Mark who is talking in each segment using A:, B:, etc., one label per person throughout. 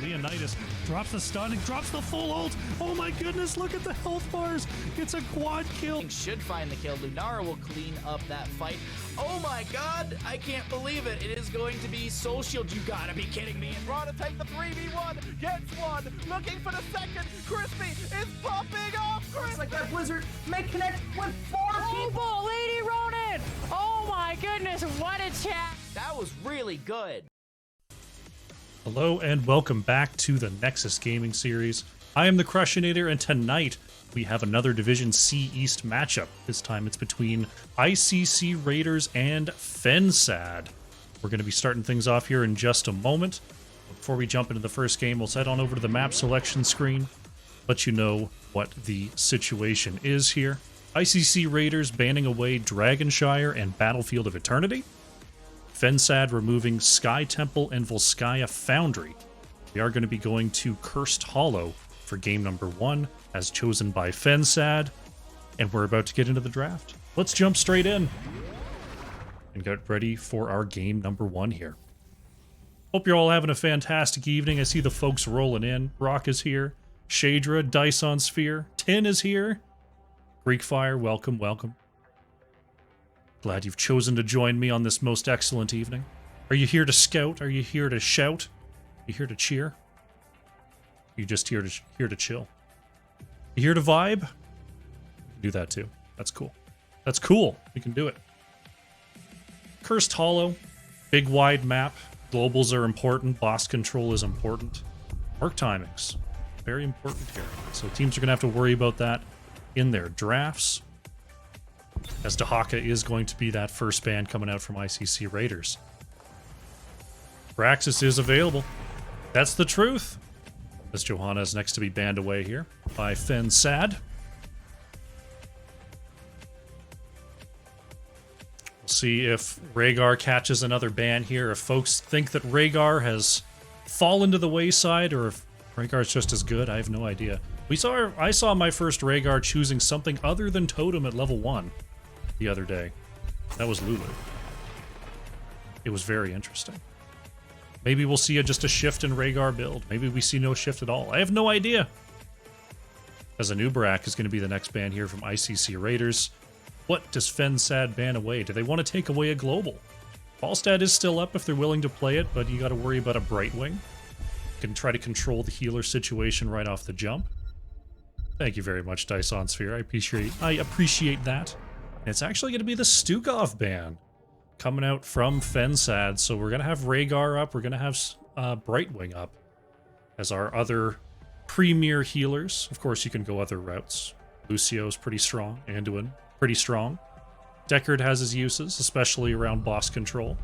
A: Leonidas drops the stun and drops the full ult. Oh my goodness, look at the health bars. It's a quad kill.
B: Should find the kill. Lunara will clean up that fight. Oh my god, I can't believe it. It is going to be Soul Shield. You gotta be kidding me.
C: Raw to take the 3v1, gets one, looking for the second. Crispy is popping off.
D: Looks like that Blizzard may connect with 4 people.
E: Lady Ronin! Oh my goodness, what a chat!
B: That was really good.
A: Hello and welcome back to the Nexus gaming series. I am the Crushinator, and tonight we have another Division C East matchup. This time it's between ICC Raiders and fensad. We're going to be starting things off here in just a moment. Before we jump into the first game, we'll head on over to the map selection screen, let you know what the situation is here. ICC Raiders banning away Dragonshire and Battlefield of Eternity. fensad removing Sky Temple and Volskaya Foundry. We are going to be going to Cursed Hollow for game number 1, as chosen by fensad, and we're about to get into the draft. Let's jump straight in and get ready for our game number 1 here. Hope you're all having a fantastic evening. I see the folks rolling in. Rock is here. Shadra, Dice on Sphere. Tin is here. Greekfire, welcome, welcome. Glad you've chosen to join me on this most excellent evening. Are you here to scout? Are you here to shout? Are you here to cheer? Are you just here to chill? You here to vibe? Do that too. That's cool. That's cool. We can do it. Cursed Hollow, big wide map. Globals are important. Boss control is important. Arc timings, very important here. So teams are going to have to worry about that in their drafts, as Dahaka is going to be that first ban coming out from ICC Raiders. Braxis is available. That's the truth. As Johanna is next to be banned away here by fensad. We'll see if Rhaegar catches another ban here, if folks think that Rhaegar has fallen to the wayside, or if Rhaegar's just as good. I have no idea. I saw my first Rhaegar choosing something other than Totem at level 1 the other day. That was Lulu. It was very interesting. Maybe we'll see just a shift in Rhaegar build. Maybe we see no shift at all. I have no idea. As Anubarak is going to be the next ban here from ICC Raiders. What does fensad ban away? Do they want to take away a global? Falstad is still up if they're willing to play it, but you got to worry about a Brightwing. You can try to control the healer situation right off the jump. Thank you very much, Dice on Sphere. I appreciate that. And it's actually going to be the Stukov ban coming out from fensad. So we're going to have Rhaegar up. We're going to have Brightwing up as our other premier healers. Of course, you can go other routes. Lucio's pretty strong. Anduin, pretty strong. Deckard has his uses, especially around boss control.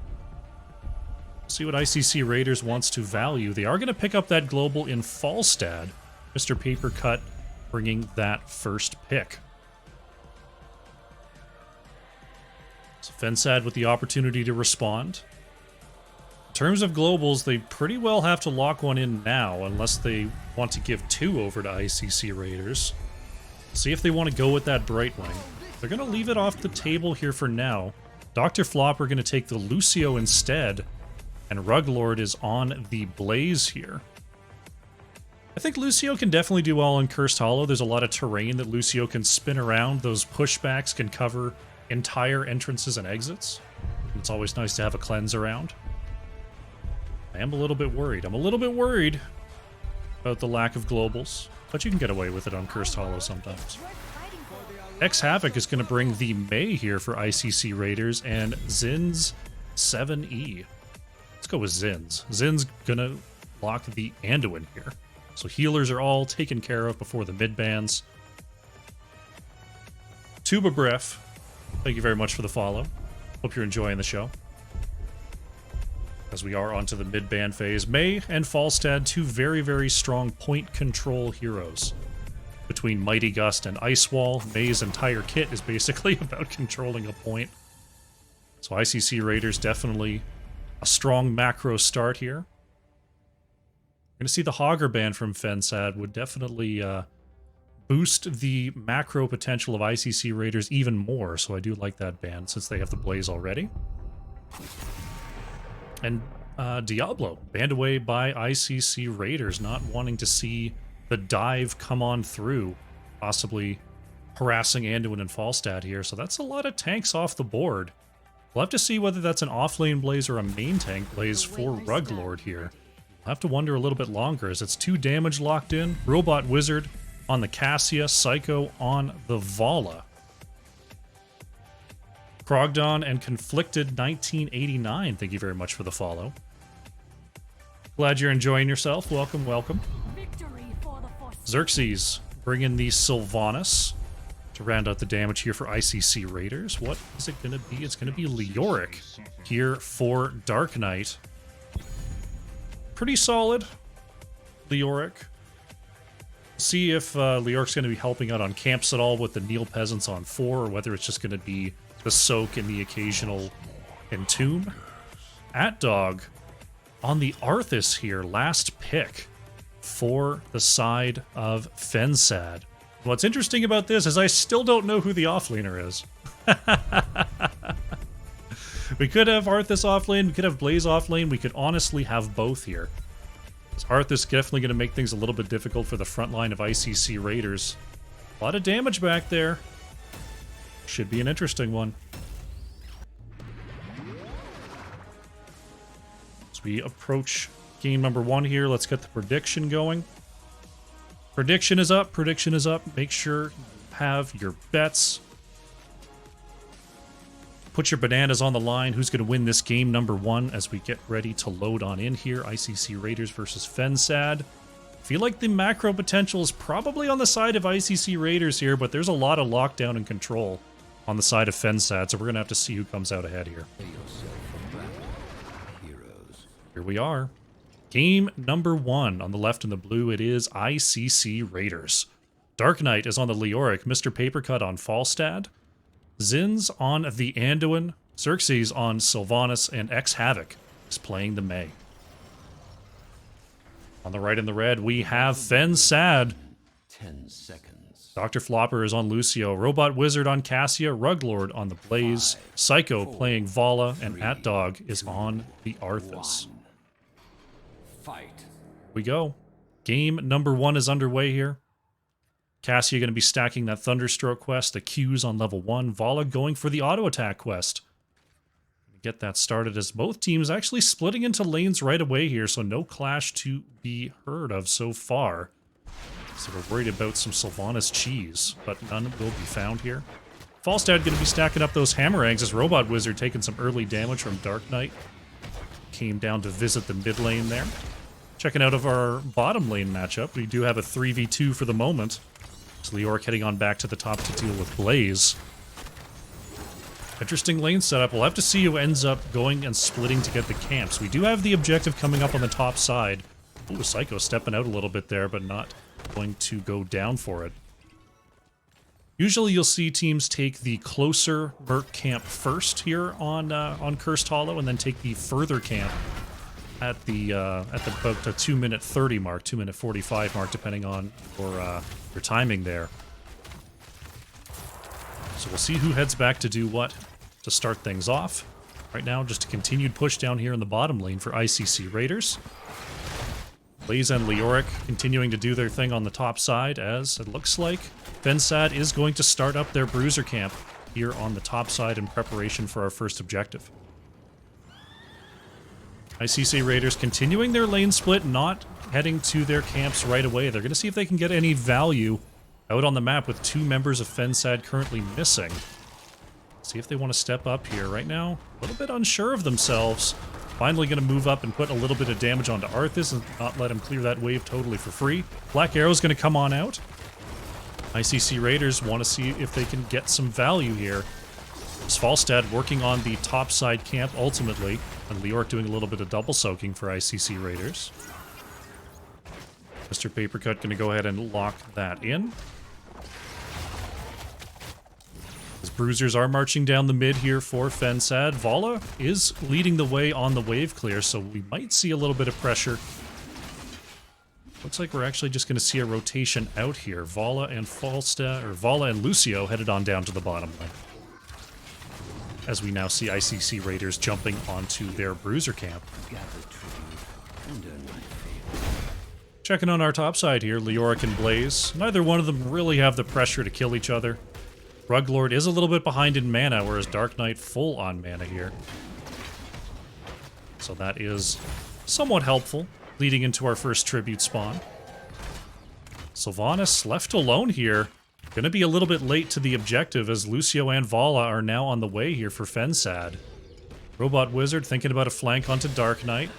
A: See what ICC Raiders wants to value. They are going to pick up that global in Falstad. Mr. Papercut bringing that first pick. So fensad with the opportunity to respond. In terms of globals, they pretty well have to lock one in now, unless they want to give 2 over to ICC Raiders. See if they want to go with that Brightwing. They're going to leave it off the table here for now. Dr. Flop are going to take the Lucio instead, and Ruglord is on the Blaze here. I think Lucio can definitely do well in Cursed Hollow. There's a lot of terrain that Lucio can spin around. Those pushbacks can cover entire entrances and exits. It's always nice to have a cleanse around. I am a little bit worried. I'm a little bit worried about the lack of globals, but you can get away with it on Cursed Hollow sometimes. X-Havoc is going to bring the Mei here for ICC Raiders and Zin's 7E. Let's go with Zin's. Zin's going to lock the Anduin here. So healers are all taken care of before the mid bans. Tuba Breath, thank you very much for the follow. Hope you're enjoying the show. As we are onto the mid ban phase, Mei and Falstad, 2 very, very strong point control heroes. Between Mighty Gust and Ice Wall, Mei's entire kit is basically about controlling a point. So ICC Raiders definitely a strong macro start here. We're going to see the Hogger ban from fensad would definitely boost the macro potential of ICC Raiders even more, so I do like that ban since they have the Blaze already. And Diablo, banned away by ICC Raiders, not wanting to see the dive come on through, possibly harassing Anduin and Falstad here. So that's a lot of tanks off the board. We'll have to see whether that's an off-lane blaze or a main tank blaze for Ruglord here. We'll have to wonder a little bit longer as it's 2 damage locked in. Robot Wizard on the Cassia, Psycho on the Vala. Krogdon and Conflicted 1989, thank you very much for the follow. Glad you're enjoying yourself. Welcome, welcome. Xerxes bringing the Sylvanas to round out the damage here for ICC Raiders. What is it going to be? It's going to be Leoric here for Dark Knight. Pretty solid, Leoric. See if Leoric's going to be helping out on camps at all with the Neil Peasants on 4, or whether it's just going to be the Soak and the occasional Entomb. At-Dog on the Arthas here, last pick for the side of Fensad. What's interesting about this is I still don't know who the offlaner is. We could have Arthas offlane, we could have Blaze offlane, we could honestly have both here. Arthas definitely going to make things a little bit difficult for the front line of ICC Raiders. A lot of damage back there. Should be an interesting one. As we approach game number 1 here, let's get the prediction going. Prediction is up, prediction is up. Make sure you have your bets. Put your bananas on the line. Who's going to win this game number 1 as we get ready to load on in here? ICC Raiders versus Fensad. Feel like the macro potential is probably on the side of ICC Raiders here, but there's a lot of lockdown and control on the side of Fensad, so we're going to have to see who comes out ahead here. Here we are. Game number 1 on the left in the blue, it is ICC Raiders. Dark Knight is on the Leoric, Mr. Papercut on Falstad, Zins on the Anduin, Xerxes on Sylvanas, and X-Havoc is playing the Mei. On the right in the red, we have Fensad.
F: 10 seconds.
A: Dr. Flopper is on Lucio, Robot Wizard on Cassia, Ruglord on the Blaze, Psycho playing Vala, and At-Dog is on the Arthas.
F: Fight.
A: We go. Game number 1 is underway here. Cassia going to be stacking that Thunderstroke quest, the Q's on level 1, Vala going for the auto attack quest. Get that started as both teams actually splitting into lanes right away here, so no clash to be heard of so far. So we're worried about some Sylvanas cheese, but none will be found here. Falstad going to be stacking up those Hammerangs as Robot Wizard taking some early damage from Dark Knight. Came down to visit the mid lane there. Checking out of our bottom lane matchup, we do have a 3v2 for the moment. So Leoric heading on back to the top to deal with Blaze. Interesting lane setup. We'll have to see who ends up going and splitting to get the camps. We do have the objective coming up on the top side. Ooh, Psycho stepping out a little bit there, but not going to go down for it. Usually you'll see teams take the closer Merc camp first here on Cursed Hollow, and then take the further camp at about the 2-minute 30 mark, 2-minute 45 mark, depending on your timing there. So we'll see who heads back to do what to start things off. Right now, just a continued push down here in the bottom lane for ICC Raiders. Blaze and Leoric continuing to do their thing on the top side, as it looks like Fensad is going to start up their Bruiser camp here on the top side in preparation for our first objective. ICC Raiders continuing their lane split, not heading to their camps right away. They're going to see if they can get any value out on the map with 2 members of Fensad currently missing. See if they want to step up here. Right now, a little bit unsure of themselves. Finally going to move up and put a little bit of damage onto Arthas and not let him clear that wave totally for free. Black Arrow's going to come on out. ICC Raiders want to see if they can get some value here. It's Falstad working on the top side camp ultimately, and Leoric doing a little bit of double soaking for ICC Raiders. Mr. Papercut going to go ahead and lock that in. As Bruisers are marching down the mid here for Fensad. Vala is leading the way on the wave clear, so we might see a little bit of pressure. Looks like we're actually just going to see a rotation out here. Vala and Falstad, or Vala and Lucio headed on down to the bottom lane. as we now see ICC Raiders jumping onto their bruiser camp.
F: Gather tribute and earn my favor.
A: Checking on our top side here, Leoric and Blaze. Neither one of them really have the pressure to kill each other. Ruglord is a little bit behind in mana, whereas Dark Knight full on mana here. So that is somewhat helpful, leading into our first tribute spawn. Sylvanas left alone here. Gonna be a little bit late to the objective as Lucio and Vala are now on the way here for fensad. Robot Wizard thinking about a flank onto Dark Knight.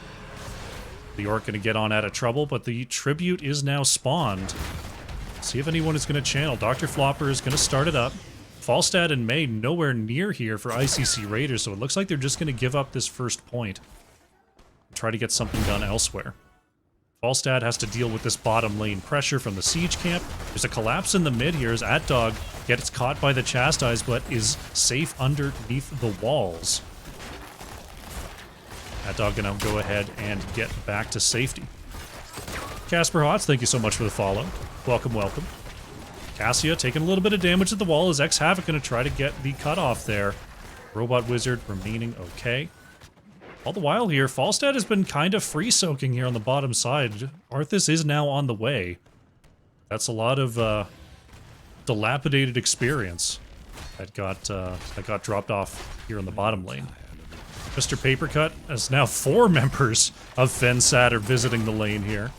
A: The Orc gonna get on out of trouble, but the tribute is now spawned. See if anyone is gonna channel. Dr. Flopper is gonna start it up. Falstad and May nowhere near here for ICC Raiders, so it looks like they're just gonna give up this first point. Try to get something done elsewhere. Falstad has to deal with this bottom lane pressure from the siege camp. There's a collapse in the mid here as AtDog gets caught by the Chastise, but is safe underneath the walls. AtDog gonna go ahead and get back to safety. Casper Hotz, thank you so much for the follow. Welcome, welcome. Cassia taking a little bit of damage at the wall as X-Havoc gonna try to get the cutoff there. Robot Wizard remaining okay. All the while here, Falstad has been kind of free-soaking here on the bottom side. Arthas is now on the way. That's a lot of dilapidated experience that got dropped off here in the bottom lane. Mr. Papercut, as now 4 members of fensad are visiting the lane here.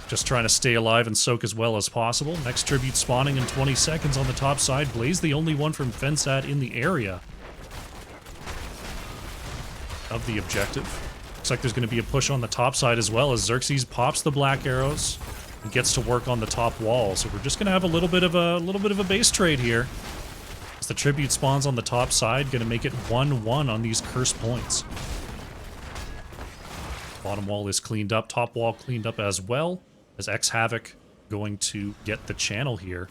A: Just trying to stay alive and soak as well as possible. Next tribute spawning in 20 seconds on the top side. Blaze the only one from fensad in the area of the objective. Looks like there's going to be a push on the top side as well as Xerxes pops the black arrows and gets to work on the top wall. So we're just going to have a little bit of a base trade here. As the tribute spawns on the top side, going to make it 1-1 on these curse points. Bottom wall is cleaned up, top wall cleaned up as well, as X-Havoc going to get the channel here.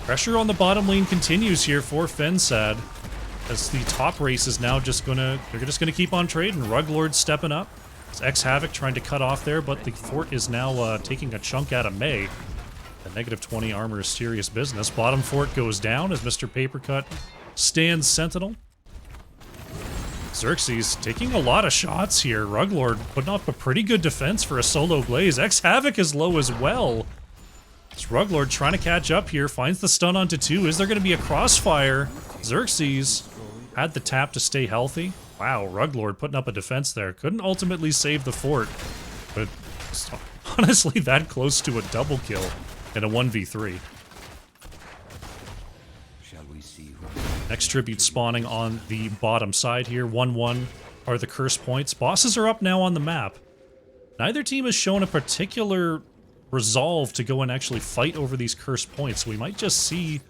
A: Pressure on the bottom lane continues here for fensad, as the top race is now they're just gonna keep on trading. Ruglord stepping up. It's X-Havoc trying to cut off there, but the fort is now taking a chunk out of May. The negative 20 armor is serious business. Bottom fort goes down as Mr. Papercut stands sentinel. Xerxes taking a lot of shots here. Ruglord putting up a pretty good defense for a solo Blaze. X-Havoc is low as well. It's Ruglord trying to catch up here, finds the stun onto 2. Is there going to be a crossfire? Xerxes had the tap to stay healthy. Wow, Ruglord putting up a defense there. Couldn't ultimately save the fort, but honestly that close to a double kill in a 1v3.
F: Shall we see
A: Next tribute spawning on the bottom side here. 1-1 are the curse points. Bosses are up now on the map. Neither team has shown a particular resolve to go and actually fight over these curse points. So we might just see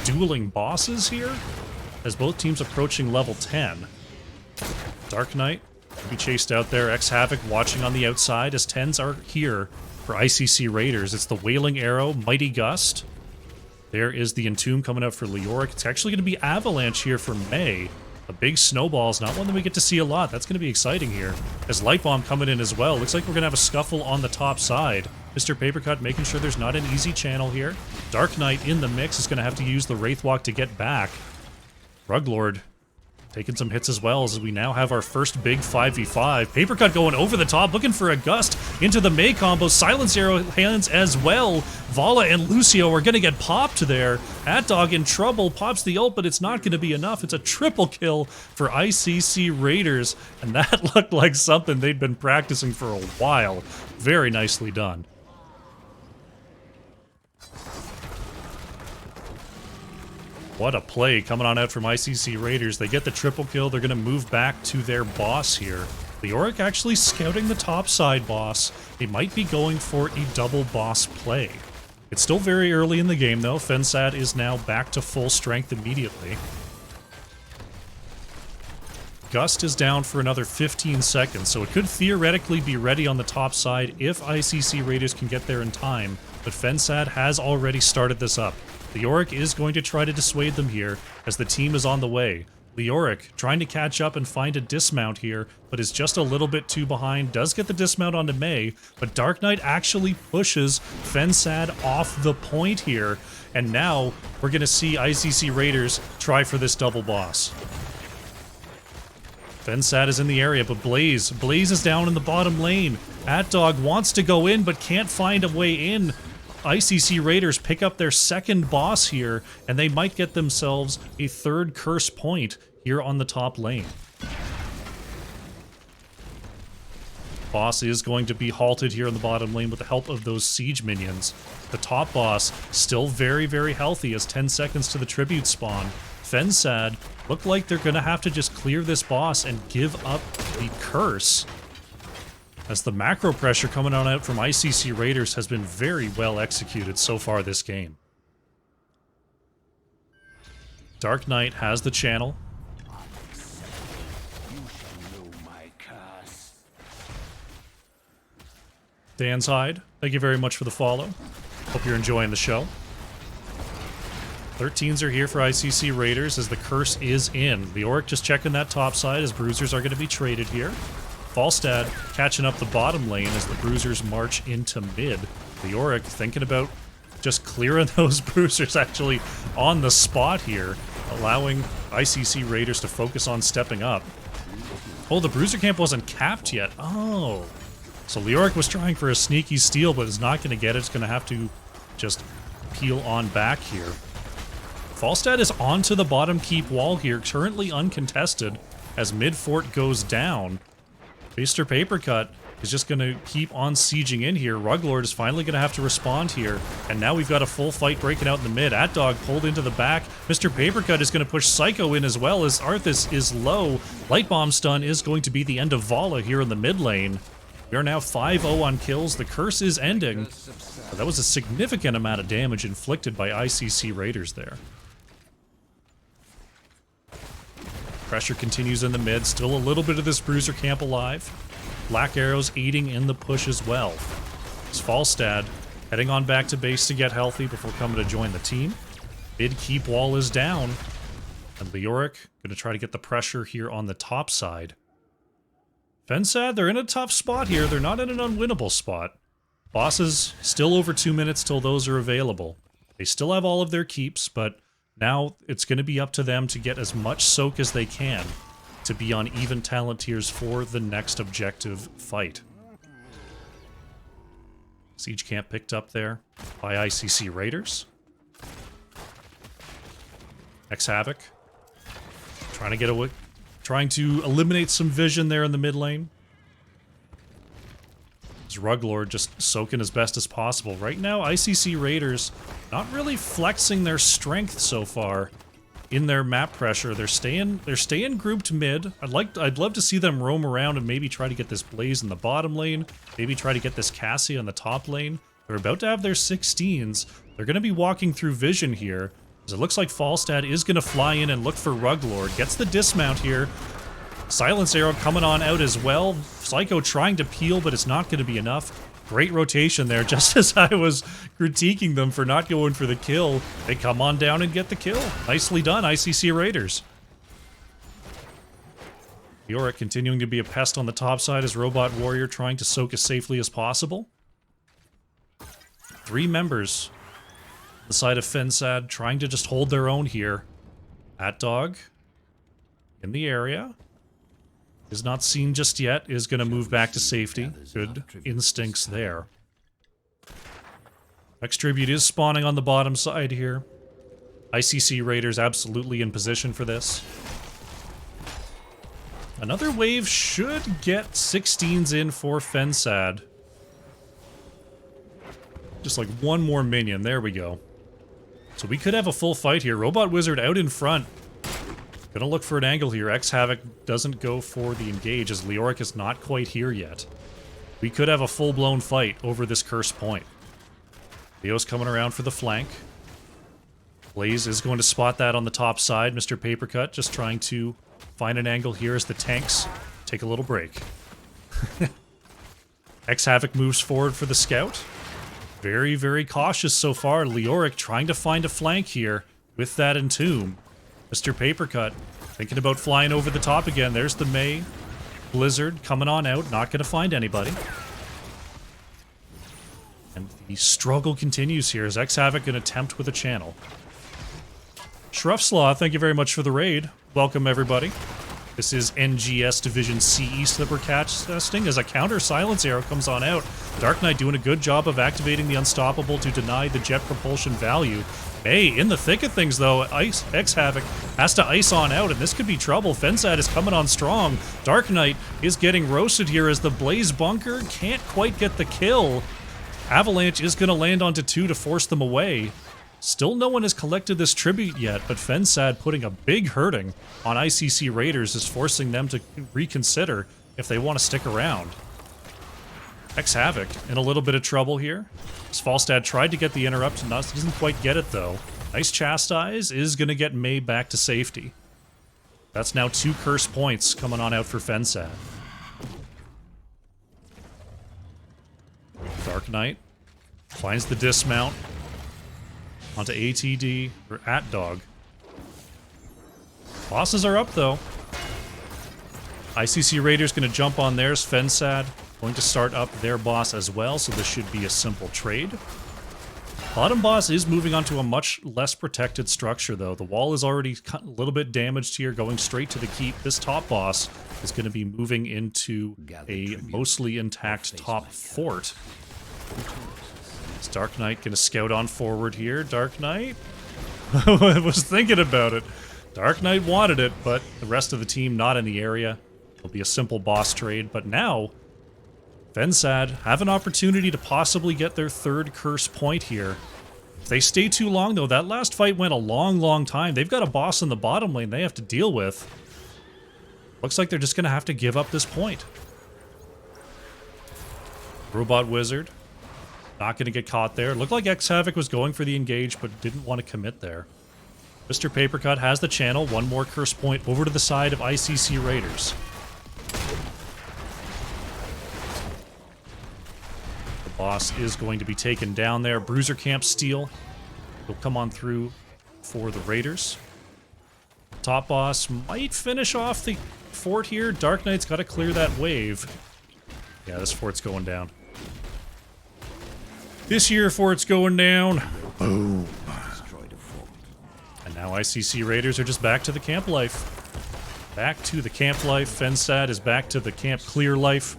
A: dueling bosses here as both teams approaching level 10. Dark Knight will be chased out there. X-Havoc watching on the outside as 10s are here for ICC Raiders. It's the Wailing Arrow, Mighty Gust. There is the Entomb coming out for Leoric. It's actually going to be Avalanche here for May. A big snowball is not one that we get to see a lot. That's going to be exciting here. As Light Bomb coming in as well. Looks like we're going to have a scuffle on the top side. Mr. Papercut making sure there's not an easy channel here. Dark Knight in the mix is going to have to use the Wraithwalk to get back. Ruglord taking some hits as well as we now have our first big 5v5. Papercut going over the top, looking for a gust into the May combo. Silence Arrow hands as well. Vala and Lucio are going to get popped there. AtDog in trouble, pops the ult, but it's not going to be enough. It's a triple kill for ICC Raiders, and that looked like something they'd been practicing for a while. Very nicely done. What a play coming on out from ICC Raiders. They get the triple kill. They're going to move back to their boss here. Leoric actually scouting the top side boss. They might be going for a double boss play. It's still very early in the game, though. Fensad is now back to full strength immediately. Gust is down for another 15 seconds, so it could theoretically be ready on the top side if ICC Raiders can get there in time. But Fensad has already started this up. Leoric is going to try to dissuade them here as the team is on the way. Leoric trying to catch up and find a dismount here, but is just a little bit too behind. Does get the dismount onto May, but Dark Knight actually pushes Fensad off the point here. And now we're going to see ICC Raiders try for this double boss. fensad is in the area, but Blaze is down in the bottom lane. AtDog wants to go in, but can't find a way in. ICC Raiders pick up their second boss here, and they might get themselves a third curse point here on the top lane. Boss is going to be halted here in the bottom lane with the help of those siege minions. The top boss still very, very healthy as 10 seconds to the tribute spawn. fensad look like they're going to have to just clear this boss and give up the curse, as the macro pressure coming on out from ICC Raiders has been very well executed so far this game. Dark Knight has the channel. Dan's Hide, thank you very much for the follow. Hope you're enjoying the show. 13s are here for ICC Raiders as the curse is in. Leoric just checking that top side as bruisers are going to be traded here. fensad catching up the bottom lane as the bruisers march into mid. Leoric thinking about just clearing those bruisers actually on the spot here, allowing ICC Raiders to focus on stepping up. Oh, the bruiser camp wasn't capped yet. Oh. So Leoric was trying for a sneaky steal, but is not going to get it. It's going to have to just peel on back here. fensad is onto the bottom keep wall here, currently uncontested, as mid fort goes down. Mr. Papercut is just going to keep on sieging in here. Ruglord is finally going to have to respond here, and now we've got a full fight breaking out in the mid. AtDog pulled into the back. Mr. Papercut is going to push Psycho in as well, as Arthas is low. Light Bomb stun is going to be the end of Vala here in the mid lane. We are now 5-0 on kills. The curse is ending. But that was a significant amount of damage inflicted by ICC Raiders there. Pressure continues in the mid. Still a little bit of this bruiser camp alive. Black Arrows aiding in the push as well. It's fensad heading on back to base to get healthy before coming to join the team. Mid keep wall is down. And Leoric going to try to get the pressure here on the top side. fensad, they're in a tough spot here. They're not in an unwinnable spot. Bosses, still over 2 minutes till those are available. They still have all of their keeps, but now it's going to be up to them to get as much soak as they can to be on even talent tiers for the next objective fight. Siege camp picked up there by ICC Raiders. Havoc trying to get away, trying to eliminate some vision there in the mid lane. Ruglord just soaking as best as possible. Right now, ICC Raiders not really flexing their strength so far in their map pressure. They're staying grouped mid. I'd love to see them roam around and maybe try to get this Blaze in the bottom lane. Maybe try to get this Cassie on the top lane. They're about to have their 16s. They're going to be walking through vision here, as it looks like fensad is going to fly in and look for Ruglord. Gets the dismount here. Silence Arrow coming on out as well. Psycho trying to peel, but it's not going to be enough. Great rotation there, just as I was critiquing them for not going for the kill. They come on down and get the kill. Nicely done, ICC Raiders. Leoric continuing to be a pest on the top side as Robot Warrior trying to soak as safely as possible. 3 members on the side of fensad trying to just hold their own here. AtDog in the area. Is not seen just yet, is going to move back to safety. Good instincts there. Next tribute is spawning on the bottom side here. ICC Raiders absolutely in position for this. Another wave should get 16s in for fensad. Just like one more minion, there we go. So we could have a full fight here. Robot Wizard out in front. Gonna look for an angle here. Havoc doesn't go for the engage as Leoric is not quite here yet. We could have a full-blown fight over this curse point. Leo's coming around for the flank. Blaze is going to spot that on the top side. Mr. Papercut just trying to find an angle here as the tanks take a little break. Havoc moves forward for the scout. Very, very cautious so far. Leoric trying to find a flank here with that entomb. Mr. Papercut thinking about flying over the top again. There's the May. Blizzard coming on out, not going to find anybody. And The struggle continues here as X-Havoc an attempt with a channel. Shruffslaw, thank you very much for the raid. Welcome, everybody. This is NGS Division C East that we're testing as a counter silence arrow comes on out. Dark Knight doing a good job of activating the Unstoppable to deny the jet propulsion value. Hey, in the thick of things, though, X-Havoc has to ice on out, and this could be trouble. Fensad is coming on strong. Dark Knight is getting roasted here as the Blaze Bunker can't quite get the kill. Avalanche is going to land onto 2 to force them away. Still no one has collected this tribute yet, but Fensad putting a big hurting on ICC Raiders is forcing them to reconsider if they want to stick around. X-Havoc in a little bit of trouble here. As Falstad tried to get the interrupt, doesn't quite get it though. Nice Chastise is going to get May back to safety. That's now 2 curse points coming on out for Fensad. Dark Knight finds the dismount onto ATD or AtDog. Bosses are up though. ICC Raiders going to jump on theirs. Fensad going to start up their boss as well, so this should be a simple trade. Bottom boss is moving onto a much less protected structure though. The wall is already a little bit damaged here, going straight to the keep. This top boss is going to be moving into a mostly intact top fort. Is Dark Knight going to scout on forward here? Dark Knight? I was thinking about it. Dark Knight wanted it, but the rest of the team not in the area. It'll be a simple boss trade, but now Fensad have an opportunity to possibly get their 3rd curse point here. If they stay too long, though, that last fight went a long time. They've got a boss in the bottom lane they have to deal with. Looks like they're just going to have to give up this point. Robot Wizard. Not going to get caught there. Looked like X-Havoc was going for the engage, but didn't want to commit there. Mr. Papercut has the channel. 1 more curse point over to the side of ICC Raiders. The boss is going to be taken down there. Bruiser Camp Steel will come on through for the Raiders. Top boss might finish off the fort here. Dark Knight's got to clear that wave. Yeah, this fort's going down. This year, fort's going down. Boom. And now ICC Raiders are just back to the camp life. Back to the camp life. Fensad is back to the camp clear life.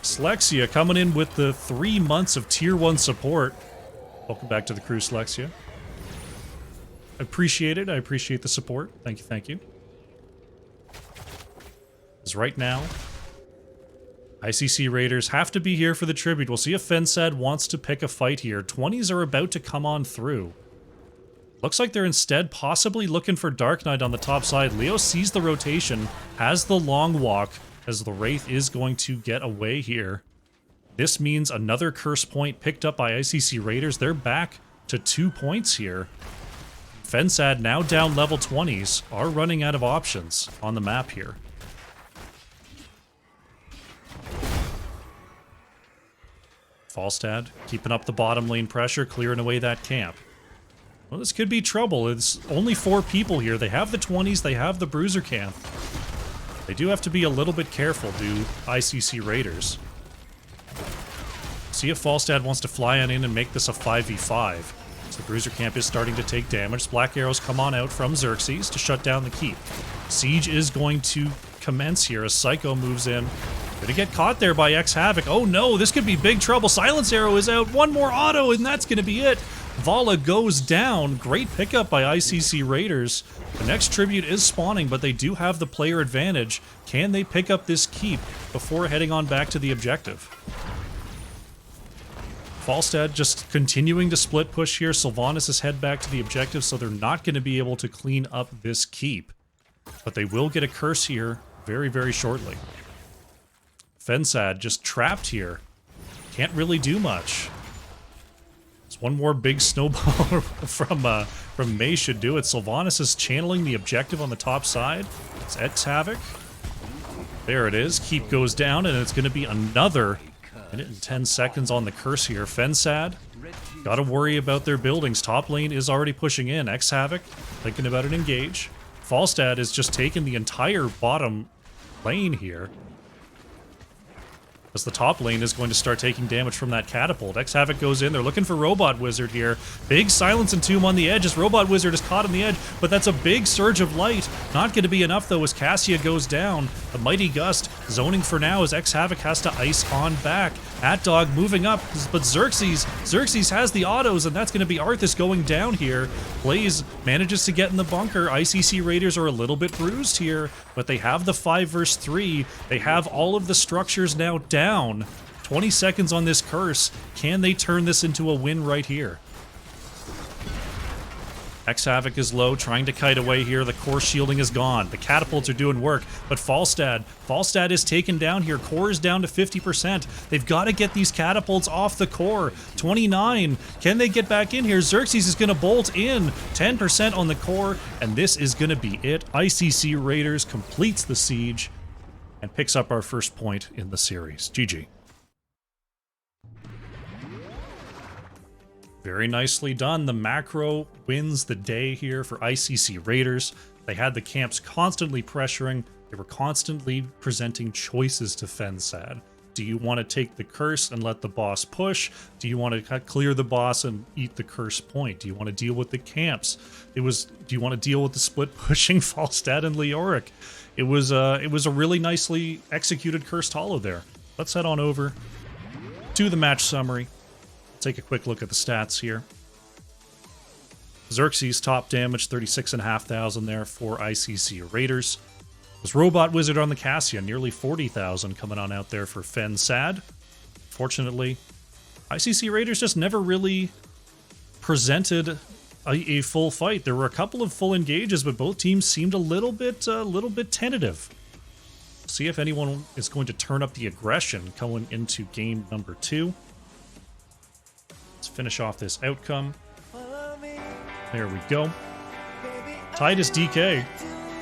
A: Slexia coming in with the 3 months of tier 1 support. Welcome back to the crew, Slexia. I appreciate it. I appreciate the support. Thank you, thank you. Because right now, ICC Raiders have to be here for the tribute. We'll see if Fensad wants to pick a fight here. 20s are about to come on through. Looks like they're instead possibly looking for Dark Knight on the top side. Leo sees the rotation, has the long walk, as the Wraith is going to get away here. This means another curse point picked up by ICC Raiders. They're back to 2 points here. Fensad, now down level 20s, are running out of options on the map here. Falstad keeping up the bottom lane pressure, clearing away that camp. Well, this could be trouble. It's only 4 people here. They have the 20s, they have the Bruiser Camp. They do have to be a little bit careful, do ICC Raiders. See if Falstad wants to fly on in and make this a 5v5. So the Bruiser Camp is starting to take damage. Black arrows come on out from Xerxes to shut down the keep. Siege is going to commence here as Psycho moves in. Gonna get caught there by X-Havoc. Oh no, this could be big trouble. Silence Arrow is out. 1 more auto, and that's gonna be it. Vala goes down. Great pickup by ICC Raiders. The next tribute is spawning, but they do have the player advantage. Can they pick up this keep before heading on back to the objective? Falstad just continuing to split push here. Sylvanas is head back to the objective, so they're not going to be able to clean up this keep. But they will get a curse here very shortly. Fensad just trapped here. Can't really do much. Just 1 more big snowball from May should do it. Sylvanas is channeling the objective on the top side. It's X-Havoc. There it is. Keep goes down, and it's going to be another minute and 10 seconds on the curse here. Fensad, gotta worry about their buildings. Top lane is already pushing in. X-Havoc, thinking about an engage. Falstad is just taking the entire bottom lane here. as the top lane is going to start taking damage from that catapult. X-Havoc goes in. They're looking for Robot Wizard here. Big Silence and Tomb on the edge as Robot Wizard is caught on the edge, but that's a big surge of light. Not going to be enough, though, as Cassia goes down. The Mighty Gust zoning for now as X-Havoc has to ice on back. Dog moving up, but Xerxes has the autos, and that's going to be Arthas going down here. Blaze manages to get in the bunker. ICC Raiders are a little bit bruised here, but they have the 5 versus 3. They have all of the structures now down. 20 seconds on this curse. Can they turn this into a win right here? X-Havoc is low, trying to kite away here. The core shielding is gone. The catapults are doing work, but Falstad is taken down here. Core is down to 50%. They've got to get these catapults off the core. 29. Can they get back in here? Xerxes is going to bolt in. 10% on the core, and this is going to be it. ICC Raiders completes the siege and picks up our first point in the series. GG. Very nicely done. The macro wins the day here for ICC Raiders. They had the camps constantly pressuring. They were constantly presenting choices to fensad. Do you want to take the curse and let the boss push? Do you want to clear the boss and eat the curse point? Do you want to deal with the camps? Do you want to deal with the split pushing Falstad and Leoric? It was a really nicely executed Cursed Hollow there. Let's head on over to the match summary. Take a quick look at the stats here. Xerxes top damage, 36,500 there for ICC Raiders. There's Robot Wizard on the Cassia, nearly 40,000 coming on out there for fensad. Fortunately, ICC Raiders just never really presented a full fight. There were a couple of full engages, but both teams seemed a little bit tentative. See if anyone is going to turn up the aggression going into game number 2. Let's finish off this outcome. There we go. Titus DK,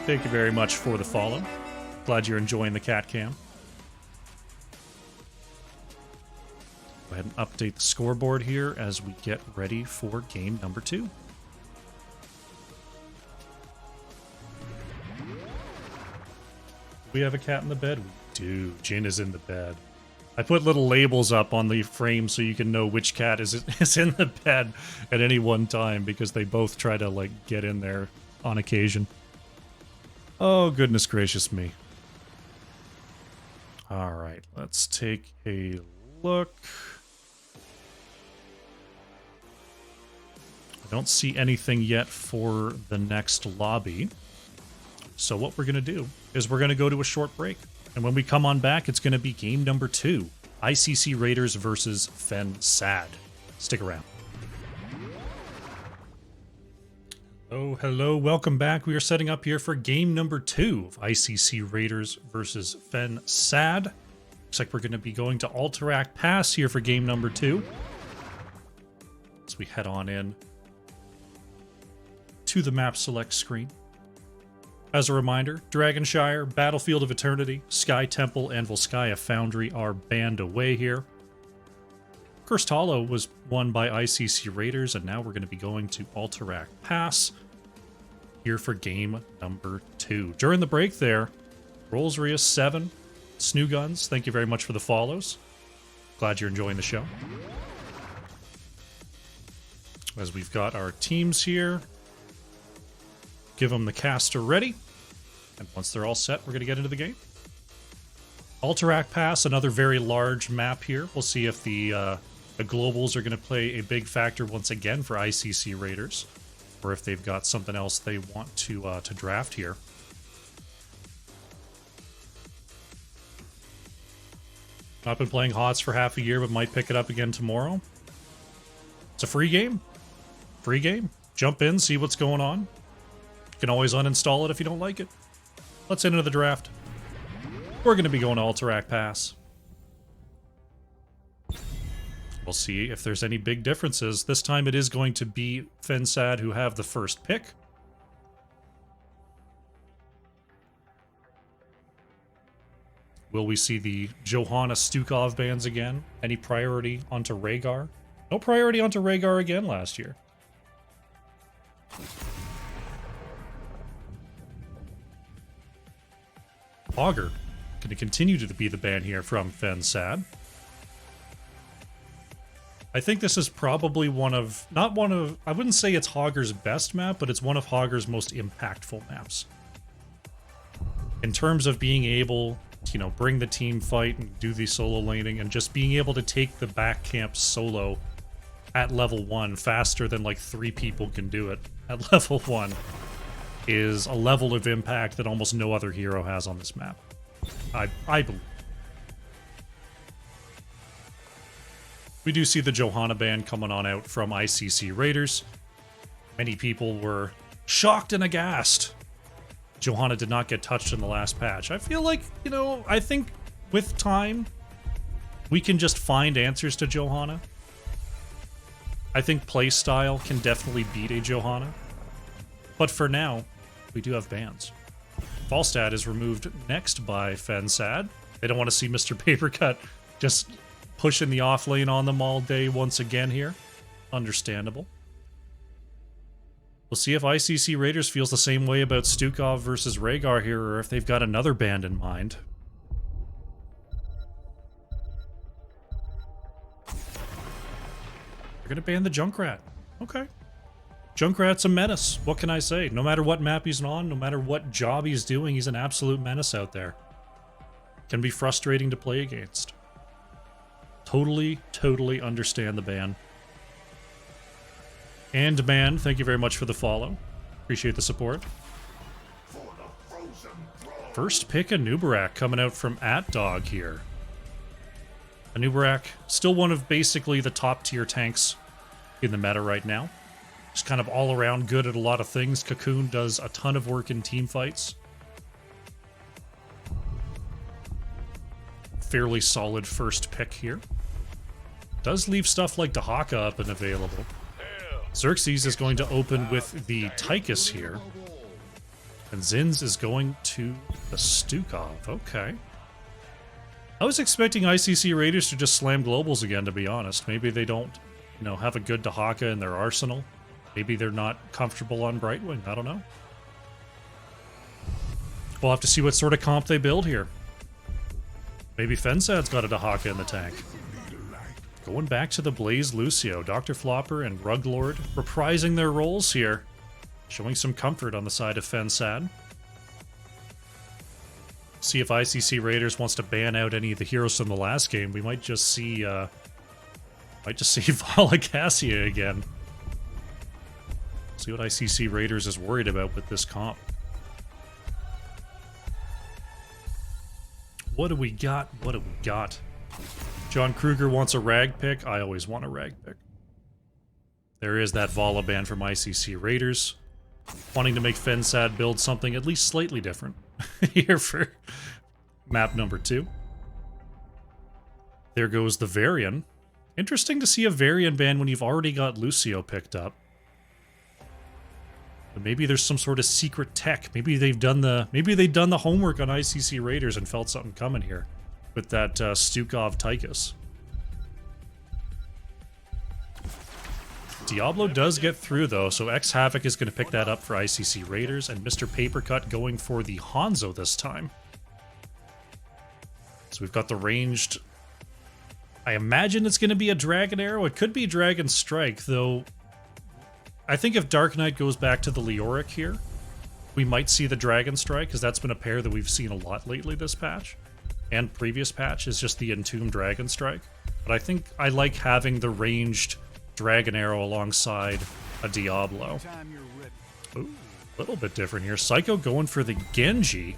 A: thank you very much for the follow. Glad you're enjoying the cat cam. Go ahead and update the scoreboard here as we get ready for game number 2. We have a cat in the bed? We do. Jin is in the bed. I put little labels up on the frame so you can know which cat is in the bed at any one time, because they both try to, like, get in there on occasion. Oh, goodness gracious me. Alright, let's take a look. I don't see anything yet for the next lobby. So what we're going to do is we're going to go to a short break. And when we come on back, it's going to be game number 2. ICC Raiders versus fensad. Stick around. Oh, hello. Welcome back. We are setting up here for game number 2 of ICC Raiders versus fensad. Looks like we're going to be going to Alterac Pass here for game number 2. As we head on in to the map select screen. As a reminder, Dragonshire, Battlefield of Eternity, Sky Temple, and Volskaya Foundry are banned away here. Cursed Hollow was won by ICC Raiders, and now we're going to be going to Alterac Pass here for game number 2. During the break there, Rolls-Royce 7, Snoo Guns, thank you very much for the follows. Glad you're enjoying the show. As we've got our teams here, give them the caster ready, and once they're all set, we're going to get into the game. Alterac Pass, another very large map here. We'll see if the globals are going to play a big factor once again for ICC Raiders, or if they've got something else they want to draft here. Not been playing HOTS for half a year, but might pick it up again tomorrow. It's a free game. Free game. Jump in, see what's going on. You can always uninstall it if you don't like it. Let's head into the draft. We're going to be going to Alterac Pass. We'll see if there's any big differences. This time it is going to be fensad who have the first pick. Will we see the Johanna Stukov bands again? Any priority onto Rhaegar? No priority onto Rhaegar again last year. Augur. Going to continue to be the ban here from fensad. I think this is probably I wouldn't say it's Hogger's best map, but it's one of Hogger's most impactful maps. In terms of being able to, bring the team fight and do the solo laning, and just being able to take the back camp solo at level 1 faster than like 3 people can do it at level 1 is a level of impact that almost no other hero has on this map. I believe. We do see the Johanna ban coming on out from ICC Raiders. Many people were shocked and aghast. Johanna did not get touched in the last patch. I feel like, I think with time, we can just find answers to Johanna. I think playstyle can definitely beat a Johanna. But for now, we do have bans. Falstad is removed next by fensad. They don't want to see Mr. Papercut just pushing the off lane on them all day once again here. Understandable. We'll see if ICC Raiders feels the same way about Stukov versus Rhaegar here, or if they've got another band in mind. They're gonna ban the Junkrat. Okay. Junkrat's a menace. What can I say? No matter what map he's on, no matter what job he's doing, he's an absolute menace out there. Can be frustrating to play against. Totally understand the ban. And man, thank you very much for the follow. Appreciate the support. First pick, a Nubarak coming out from @Dog here. A Nubarak, still one of basically the top tier tanks in the meta right now. Just kind of all around good at a lot of things. Cocoon does a ton of work in team fights. Fairly solid first pick here. Does leave stuff like Dahaka up and available. Xerxes is going to open with the Tychus here. And Zinz is going to the Stukov. Okay. I was expecting ICC Raiders to just slam globals again, to be honest. Maybe they don't, have a good Dahaka in their arsenal. Maybe they're not comfortable on Brightwing. I don't know. We'll have to see what sort of comp they build here. Maybe Fensad's got a Dahaka in the tank. Going back to the Blaze Lucio, Dr. Flopper and Ruglord reprising their roles here. Showing some comfort on the side of fensad. See if ICC Raiders wants to ban out any of the heroes from the last game. We might just see Vala Cassia again. See what ICC Raiders is worried about with this comp. What do we got? What do we got? John Kruger wants a rag pick. I always want a rag pick. There is that Vala ban from ICC Raiders. Wanting to make fensad build something at least slightly different here for map number 2. There goes the Varian. Interesting to see a Varian ban when you've already got Lucio picked up. But maybe there's some sort of secret tech. Maybe they've done the homework on ICC Raiders and felt something coming here with that Stukov Tychus. Diablo does get through though, so X Havoc is going to pick that up for ICC Raiders, and Mr. Papercut going for the Hanzo this time. So we've got the ranged. I imagine it's going to be a Dragon Arrow. It could be Dragon Strike, though. I think if Dark Knight goes back to the Leoric here, we might see the Dragon Strike, because that's been a pair that we've seen a lot lately this patch. And previous patch is just the Entombed Dragon Strike. But I think I like having the ranged Dragon Arrow alongside a Diablo. Ooh, a little bit different here. Psycho going for the Genji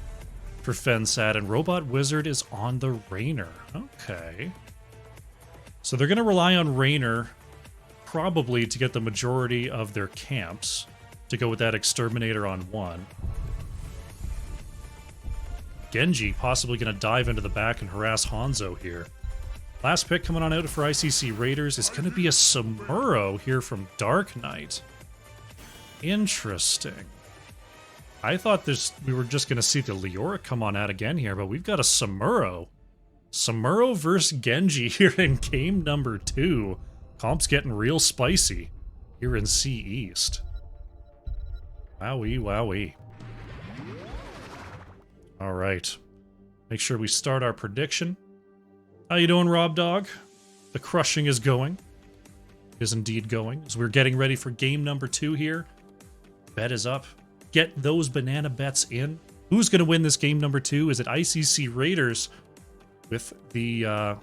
A: for fensad, and Robot Wizard is on the Raynor. Okay. So they're going to rely on Raynor probably to get the majority of their camps, to go with that Exterminator on 1. Genji possibly going to dive into the back and harass Hanzo here. Last pick coming on out for ICC Raiders is going to be a Samuro here from Dark Knight. Interesting. I thought we were just going to see the Leoric come on out again here, but we've got a Samuro. Samuro versus Genji here in game number 2. Comp's getting real spicy here in C East. Wowee, wowee. All right. Make sure we start our prediction. How you doing, Rob Dog? The crushing is going. It is indeed going. As we're getting ready for game number 2 here. Bet is up. Get those banana bets in. Who's going to win this game number 2? Is it ICC Raiders with the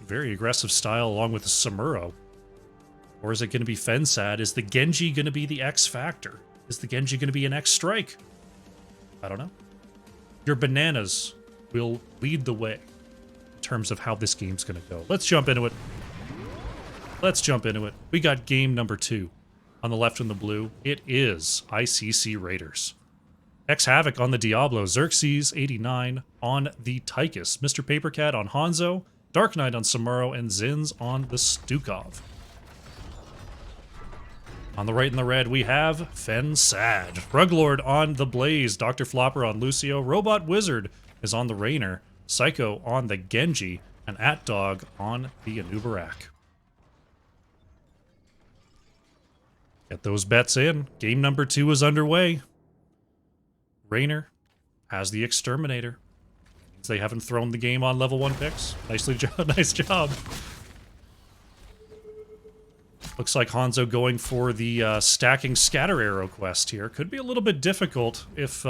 A: very aggressive style along with the Samuro? Or is it going to be fensad? Is the Genji going to be the X factor? Is the Genji going to be an X strike? I don't know. Your bananas will lead the way in terms of how this game's going to go. Let's jump into it. Let's jump into it. We got game number 2. On the left in the blue, it is ICC Raiders. X-Havoc on the Diablo, Xerxes 89 on the Tychus, Mr. Papercat on Hanzo, Dark Knight on Samuro, and Zins on the Stukov. On the right in the red, we have fensad. Ruglord on the Blaze, Dr. Flopper on Lucio, Robot Wizard is on the Rainer, Psycho on the Genji, and AtDog on the Anubarak. Get those bets in. Game number 2 is underway. Rainer has the Exterminator. Means they haven't thrown the game on level 1 picks. Nice job. Looks like Hanzo going for the stacking scatter arrow quest here. Could be a little bit difficult if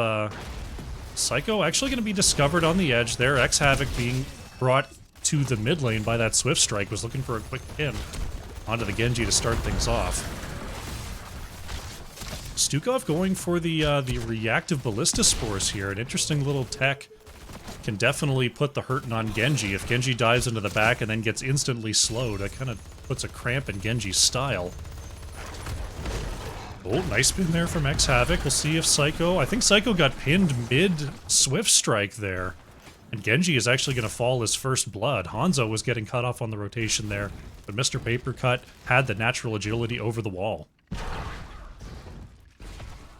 A: Psycho actually going to be discovered on the edge there. X-Havoc being brought to the mid lane by that Swift Strike, was looking for a quick pin onto the Genji to start things off. Stukov going for the reactive ballista spores here. An interesting little tech. Can definitely put the hurting on Genji. If Genji dives into the back and then gets instantly slowed, that kind of puts a cramp in Genji's style. Oh, nice spin there from X-Havoc. We'll see if Psycho... I think Psycho got pinned mid-Swift Strike there. And Genji is actually going to fall his first blood. Hanzo was getting cut off on the rotation there, but Mr. Papercut had the natural agility over the wall.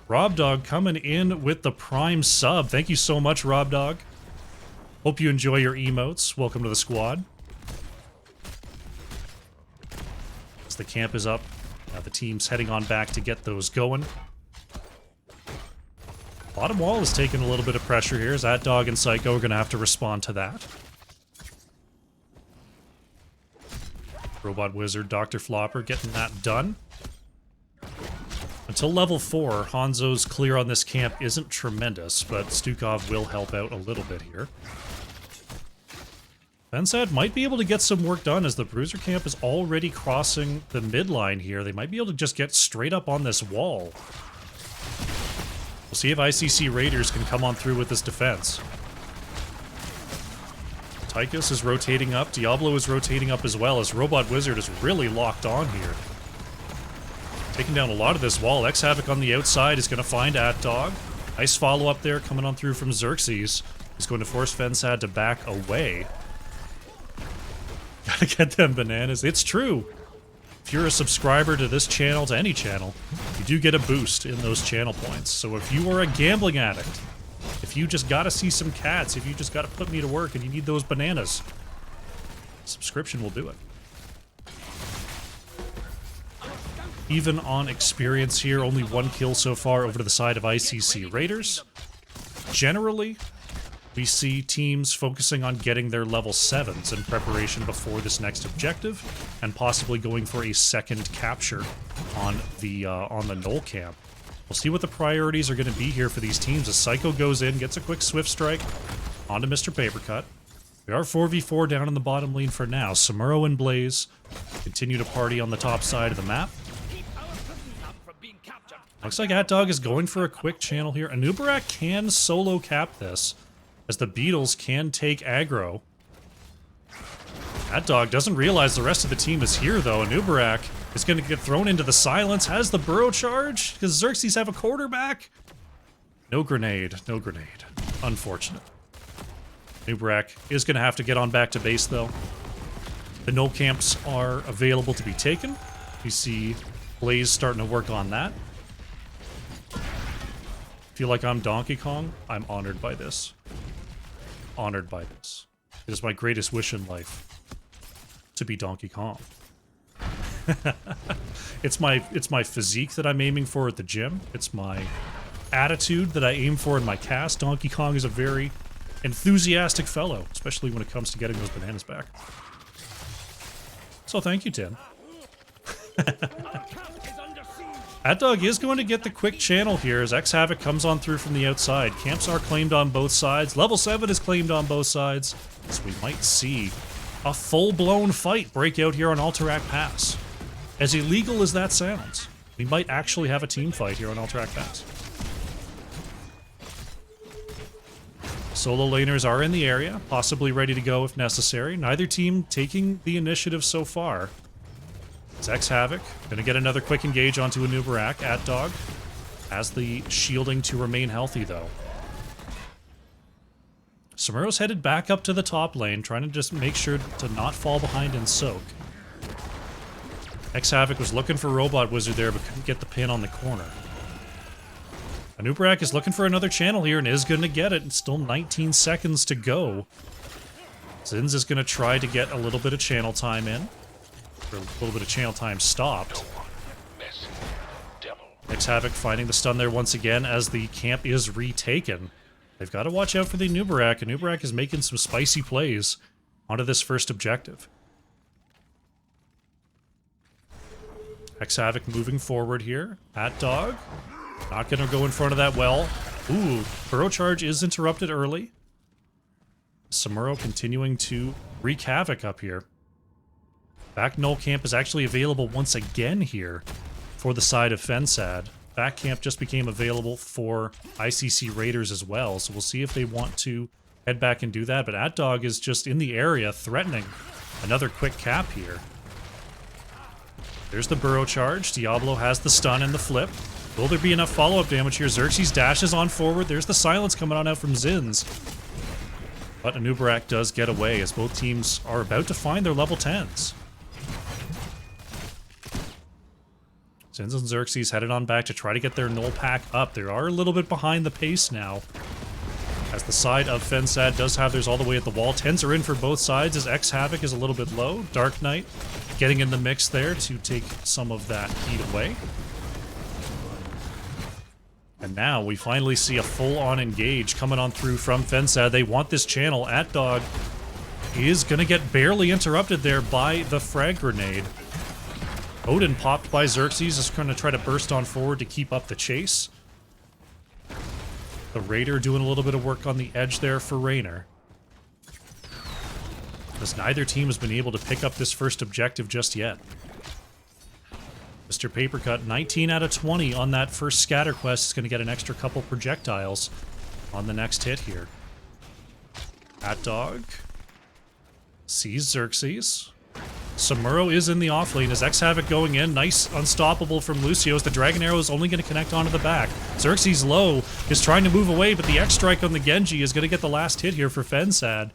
A: Rob Dog coming in with the Prime sub. Thank you so much, Rob Dog. Hope you enjoy your emotes. Welcome to the squad. As the camp is up, the team's heading on back to get those going. Bottom wall is taking a little bit of pressure here, as AtDog and Psycho are going to have to respond to that. Robot Wizard, Dr. Flopper getting that done. Until level 4, Hanzo's clear on this camp isn't tremendous, but Stukov will help out a little bit here. fensad might be able to get some work done as the Bruiser camp is already crossing the midline here. They might be able to just get straight up on this wall. We'll see if ICC Raiders can come on through with this defense. Tychus is rotating up. Diablo is rotating up as well, as Robot Wizard is really locked on here. Taking down a lot of this wall. X-Havoc on the outside is going to find AtDog. Nice follow-up there coming on through from Xerxes. He's going to force fensad to back away. Gotta get them bananas. It's true. If you're a subscriber to this channel, to any channel, you do get a boost in those channel points. So if you are a gambling addict, if you just gotta see some cats, if you just gotta put me to work and you need those bananas, subscription will do it. Even on experience here, only 1 kill so far over to the side of ICC Raiders. Generally, we see teams focusing on getting their level 7s in preparation before this next objective, and possibly going for a second capture on the Knoll camp. We'll see what the priorities are going to be here for these teams as Psycho goes in, gets a quick Swift Strike onto Mr. Papercut. We are 4v4 down in the bottom lane for now. Samuro and Blaze continue to party on the top side of the map. Looks like AtDog is going for a quick channel here. Anubarak can solo cap this, as the Beatles can take aggro. AtDog doesn't realize the rest of the team is here, though. Anubarak is going to get thrown into the silence. Has the burrow charge? Does Xerxes have a quarterback? No grenade. No grenade. Unfortunate. Anubarak is going to have to get on back to base, though. The Knoll camps are available to be taken. You see Blaze starting to work on that. Feel like I'm Donkey Kong? I'm honored by this. Honored by this. It is my greatest wish in life to be Donkey Kong. It's my physique that I'm aiming for at the gym. It's my attitude that I aim for in my cast. Donkey Kong is a very enthusiastic fellow, especially when it comes to getting those bananas back. So thank you, Tim. Atdog is going to get the quick channel here as X-Havoc comes on through from the outside. Camps are claimed on both sides. Level 7 is claimed on both sides. So we might see a full-blown fight break out here on Alterac Pass. As illegal as that sounds, we might actually have a team fight here on Alterac Pass. Solo laners are in the area, possibly ready to go if necessary. Neither team taking the initiative so far. It's X-Havoc, gonna get another quick engage onto Anubarak. Atdog has the shielding to remain healthy though. Samuro's headed back up to the top lane, trying to just make sure to not fall behind and soak. X-Havoc was looking for Robot Wizard there, but couldn't get the pin on the corner. Anubarak is looking for another channel here and is going to get it. It's still 19 seconds to go. Zins is going to try to get a little bit of channel time in. Or a little bit of channel time stopped. X-Havoc finding the stun there once again as the camp is retaken. They've got to watch out for the Anubarak. Anubarak is making some spicy plays onto this first objective. X-Havoc moving forward here. Atdog. Not going to go in front of that well. Ooh, Burrow Charge is interrupted early. Samuro continuing to wreak havoc up here. Back null camp is actually available once again here for the side of fensad. Back camp just became available for ICC Raiders as well, so we'll see if they want to head back and do that. But Atdog is just in the area threatening another quick cap here. There's the Burrow Charge. Diablo has the stun and the flip. Will there be enough follow-up damage here? Xerxes dashes on forward. There's the silence coming on out from Zins. But Anubarak does get away as both teams are about to find their level 10s. Zins and Xerxes headed on back to try to get their null pack up. They are a little bit behind the pace now, as the side of fensad does have theirs all the way at the wall. 10s are in for both sides as X-Havoc is a little bit low. Dark Knight getting in the mix there to take some of that heat away. And now we finally see a full-on engage coming on through from fensad. They want this channel. Atdog is going to get barely interrupted there by the frag grenade. Odin popped by Xerxes is going to try to burst on forward to keep up the chase. The Raider doing a little bit of work on the edge there for Raynor. As neither team has been able to pick up this first objective just yet. Mr. Papercut, 19 out of 20 on that first scatter quest, is going to get an extra couple projectiles on the next hit here. Atdog sees Xerxes. Samuro is in the offlane as X-Havoc going in. Nice unstoppable from Lucio's. The Dragon Arrow is only going to connect onto the back. Xerxes low is trying to move away, but the X-Strike on the Genji is going to get the last hit here for fensad.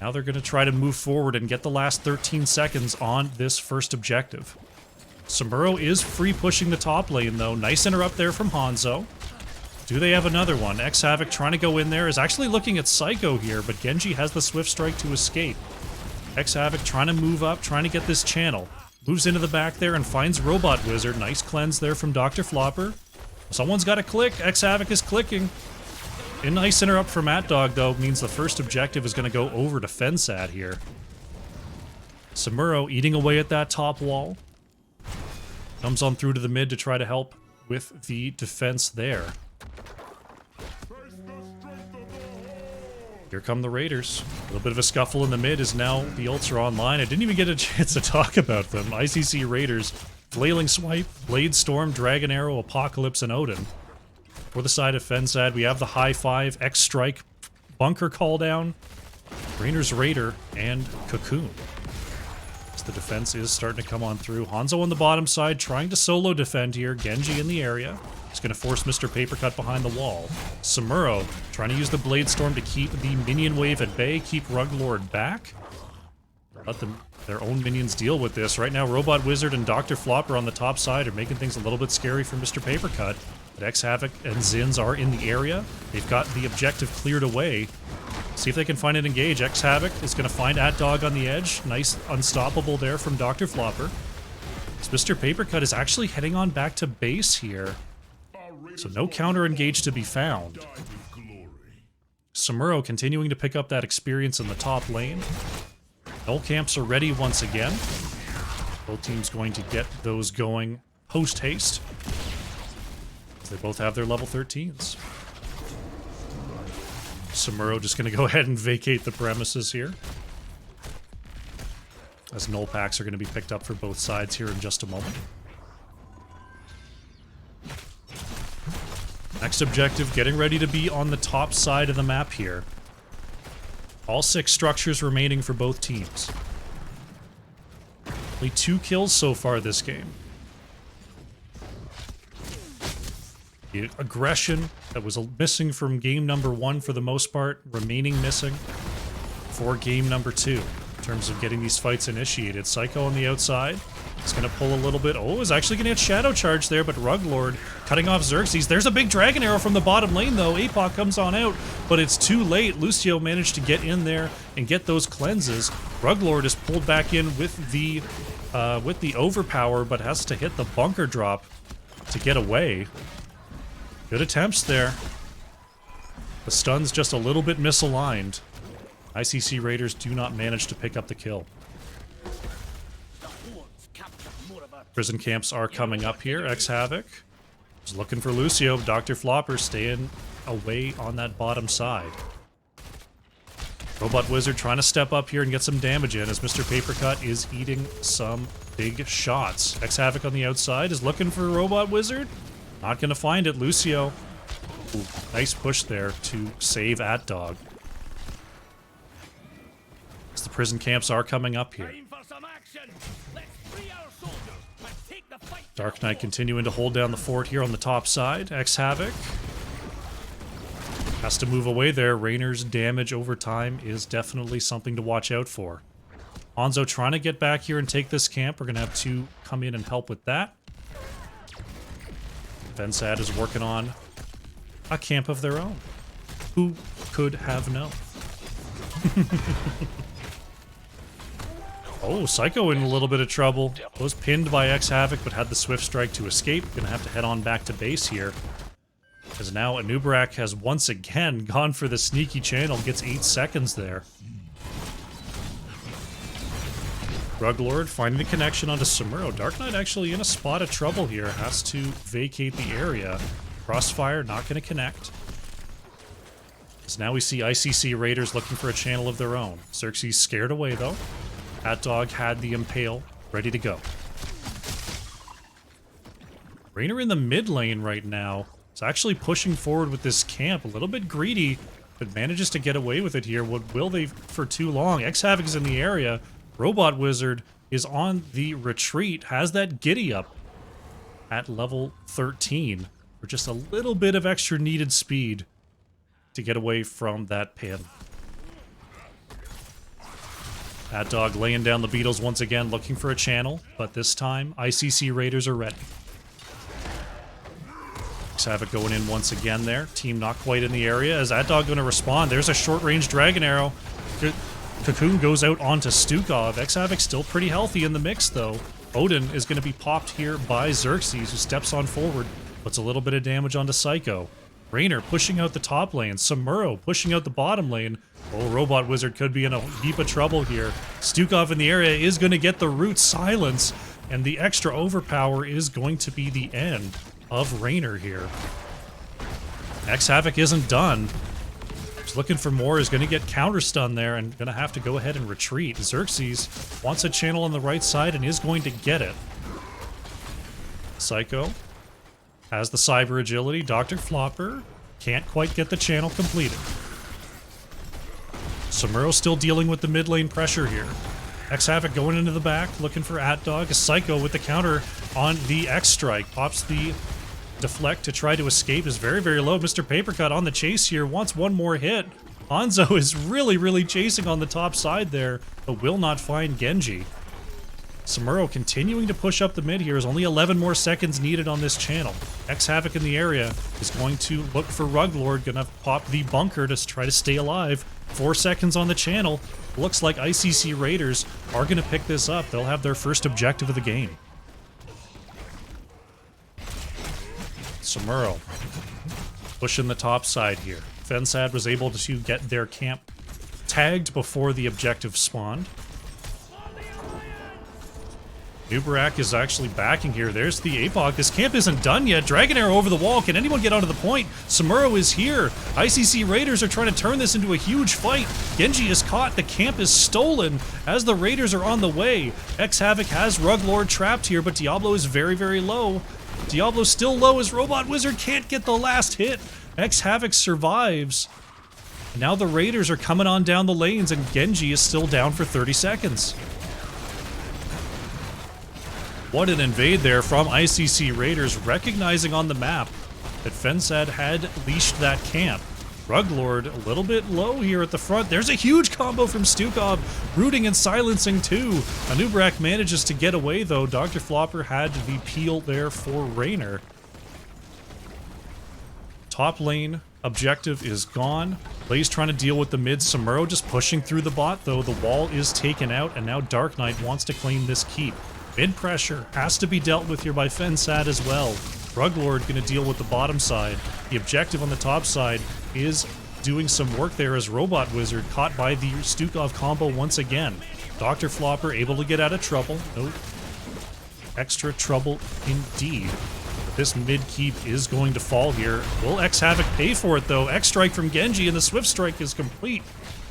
A: Now they're going to try to move forward and get the last 13 seconds on this first objective. Samuro is free pushing the top lane, though. Nice interrupt there from Hanzo. Do they have another one? X-Havoc trying to go in there is actually looking at Psycho here, but Genji has the Swift Strike to escape. X-Havoc trying to move up, trying to get this channel. Moves into the back there and finds Robot Wizard. Nice cleanse there from Dr. Flopper. Someone's got to click. X-Havoc is clicking. A nice interrupt from Atdog, though, means the first objective is going to go over to fensad here. Samuro eating away at that top wall. Comes on through to the mid to try to help with the defense there. Here come the Raiders. A little bit of a scuffle in the mid as now the ults are online. I didn't even get a chance to talk about them. ICC Raiders, Flailing Swipe, Blade Storm, Dragon Arrow, Apocalypse, and Odin. For the side of fensad, we have the High Five, X-Strike, Bunker Call Down, Rainer's Raider, and Cocoon. The defense is starting to come on through. Hanzo on the bottom side trying to solo defend here. Genji in the area. He's going to force Mr. Papercut behind the wall. Samuro trying to use the Blade Storm to keep the minion wave at bay, keep Ruglord back. Let their own minions deal with this. Right now, Robot Wizard and Dr. Flopper on the top side are making things a little bit scary for Mr. Papercut. But X-Havoc and Zins are in the area. They've got the objective cleared away. See if they can find an engage. X-Havoc is going to find Atdog on the edge. Nice unstoppable there from Dr. Flopper. So Mr. Papercut is actually heading on back to base here. So no counter engage to be found. Samuro continuing to pick up that experience in the top lane. Null camps are ready once again. Both teams going to get those going post-haste. They both have their level 13s. Samuro just going to go ahead and vacate the premises here, as null packs are going to be picked up for both sides here in just a moment. Next objective, getting ready to be on the top side of the map here. All 6 structures remaining for both teams. Only 2 kills so far this game. The aggression that was missing from game number 1 for the most part, remaining missing for game number 2 in terms of getting these fights initiated. Psycho on the outside. It's going to pull a little bit. Oh, is actually going to get Shadow Charge there, but Ruglord cutting off Xerxes. There's a big Dragon Arrow from the bottom lane, though. Apoc comes on out, but it's too late. Lucio managed to get in there and get those cleanses. Ruglord is pulled back in with the overpower, but has to hit the bunker drop to get away. Good attempts there. The stun's just a little bit misaligned. ICC Raiders do not manage to pick up the kill. Prison camps are coming up here. X-Havoc is looking for Lucio. Dr. Flopper staying away on that bottom side. Robot Wizard trying to step up here and get some damage in as Mr. Papercut is eating some big shots. X-Havoc on the outside is looking for Robot Wizard. Not going to find it. Lucio. Ooh, nice push there to save AtDog. As the prison camps are coming up here. Dark Knight continuing to hold down the fort here on the top side. X-Havoc has to move away there. Rainer's damage over time is definitely something to watch out for. Hanzo trying to get back here and take this camp. We're going to have 2 come in and help with that. Fensad is working on a camp of their own. Who could have known? Oh, Psycho in a little bit of trouble. Was pinned by X-Havoc, but had the Swift Strike to escape. Gonna have to head on back to base here. As now Anubarak has once again gone for the sneaky channel. Gets 8 seconds there. Ruglord finding the connection onto Samuro. Dark Knight actually in a spot of trouble here. Has to vacate the area. Crossfire not going to connect. So now we see ICC Raiders looking for a channel of their own. Xerxes scared away though. AtDog had the Impale ready to go. Rainer in the mid lane right now. Is actually pushing forward with this camp. A little bit greedy, but manages to get away with it here. What will they for too long? X-Havoc is in the area. Robot Wizard is on the retreat, has that giddy up at level 13 for just a little bit of extra needed speed to get away from that pin. AtDog laying down the beetles once again, looking for a channel, but this time ICC Raiders are ready. X-Havoc going in once again there. Team not quite in the area. Is AtDog going to respond? There's a short-range Dragon Arrow. Cocoon goes out onto Stukov. X-Havoc still pretty healthy in the mix, though. Odin is going to be popped here by Xerxes, who steps on forward, puts a little bit of damage onto Psycho. Rainer pushing out the top lane. Samuro pushing out the bottom lane. Oh, Robot Wizard could be in a heap of trouble here. Stukov in the area is going to get the root silence, and the extra overpower is going to be the end of Rainer here. X-Havoc isn't done. He's looking for more, is going to get counter-stun there and going to have to go ahead and retreat. Xerxes wants a channel on the right side and is going to get it. Psycho has the cyber agility. Dr. Flopper can't quite get the channel completed. Samuro still dealing with the mid lane pressure here. X-Havoc going into the back, looking for AtDog. A Psycho with the counter on the X-Strike. Pops the deflect to try to escape, is very, very low. Mr. Papercut on the chase here, wants one more hit. Hanzo is really, really chasing on the top side there, but will not find Genji. Samuro continuing to push up the mid here. Is only 11 more seconds needed on this channel. X-Havoc in the area is going to look for Ruglord, gonna pop the bunker to try to stay alive. 4 seconds on the channel. Looks like ICC Raiders are gonna pick this up. They'll have their first objective of the game. Samuro pushing the top side here. Fensad was able to get their camp tagged before the objective spawned. Nubarak is actually backing here. There's the APOC. This camp isn't done yet. Dragon Arrow over the wall. Can anyone get onto the point? Samuro is here. ICC Raiders are trying to turn this into a huge fight. Genji is caught. The camp is stolen as the Raiders are on the way. X-Havoc has Ruglord trapped here, but Diablo is very, very low. Diablo's still low as Robot Wizard can't get the last hit. X-Havoc survives. Now the Raiders are coming on down the lanes, and Genji is still down for 30 seconds. What an invade there from ICC Raiders, recognizing on the map that Fensad had leashed that camp. Ruglord a little bit low here at the front. There's a huge combo from Stukov, rooting and silencing too. Anubarak manages to get away though. Dr. Flopper had the peel there for Raynor. Top lane objective is gone. Blaze trying to deal with the mid. Samuro just pushing through the bot though. The wall is taken out and now Dark Knight wants to claim this keep. Mid pressure has to be dealt with here by Fensad as well. Ruglord going to deal with the bottom side. The objective on the top side is doing some work there as Robot Wizard caught by the Stukov combo once again. Dr. Flopper able to get out of trouble. No extra trouble indeed. But this mid keep is going to fall here. Will X-Havoc pay for it though? X-Strike from Genji and the Swift Strike is complete.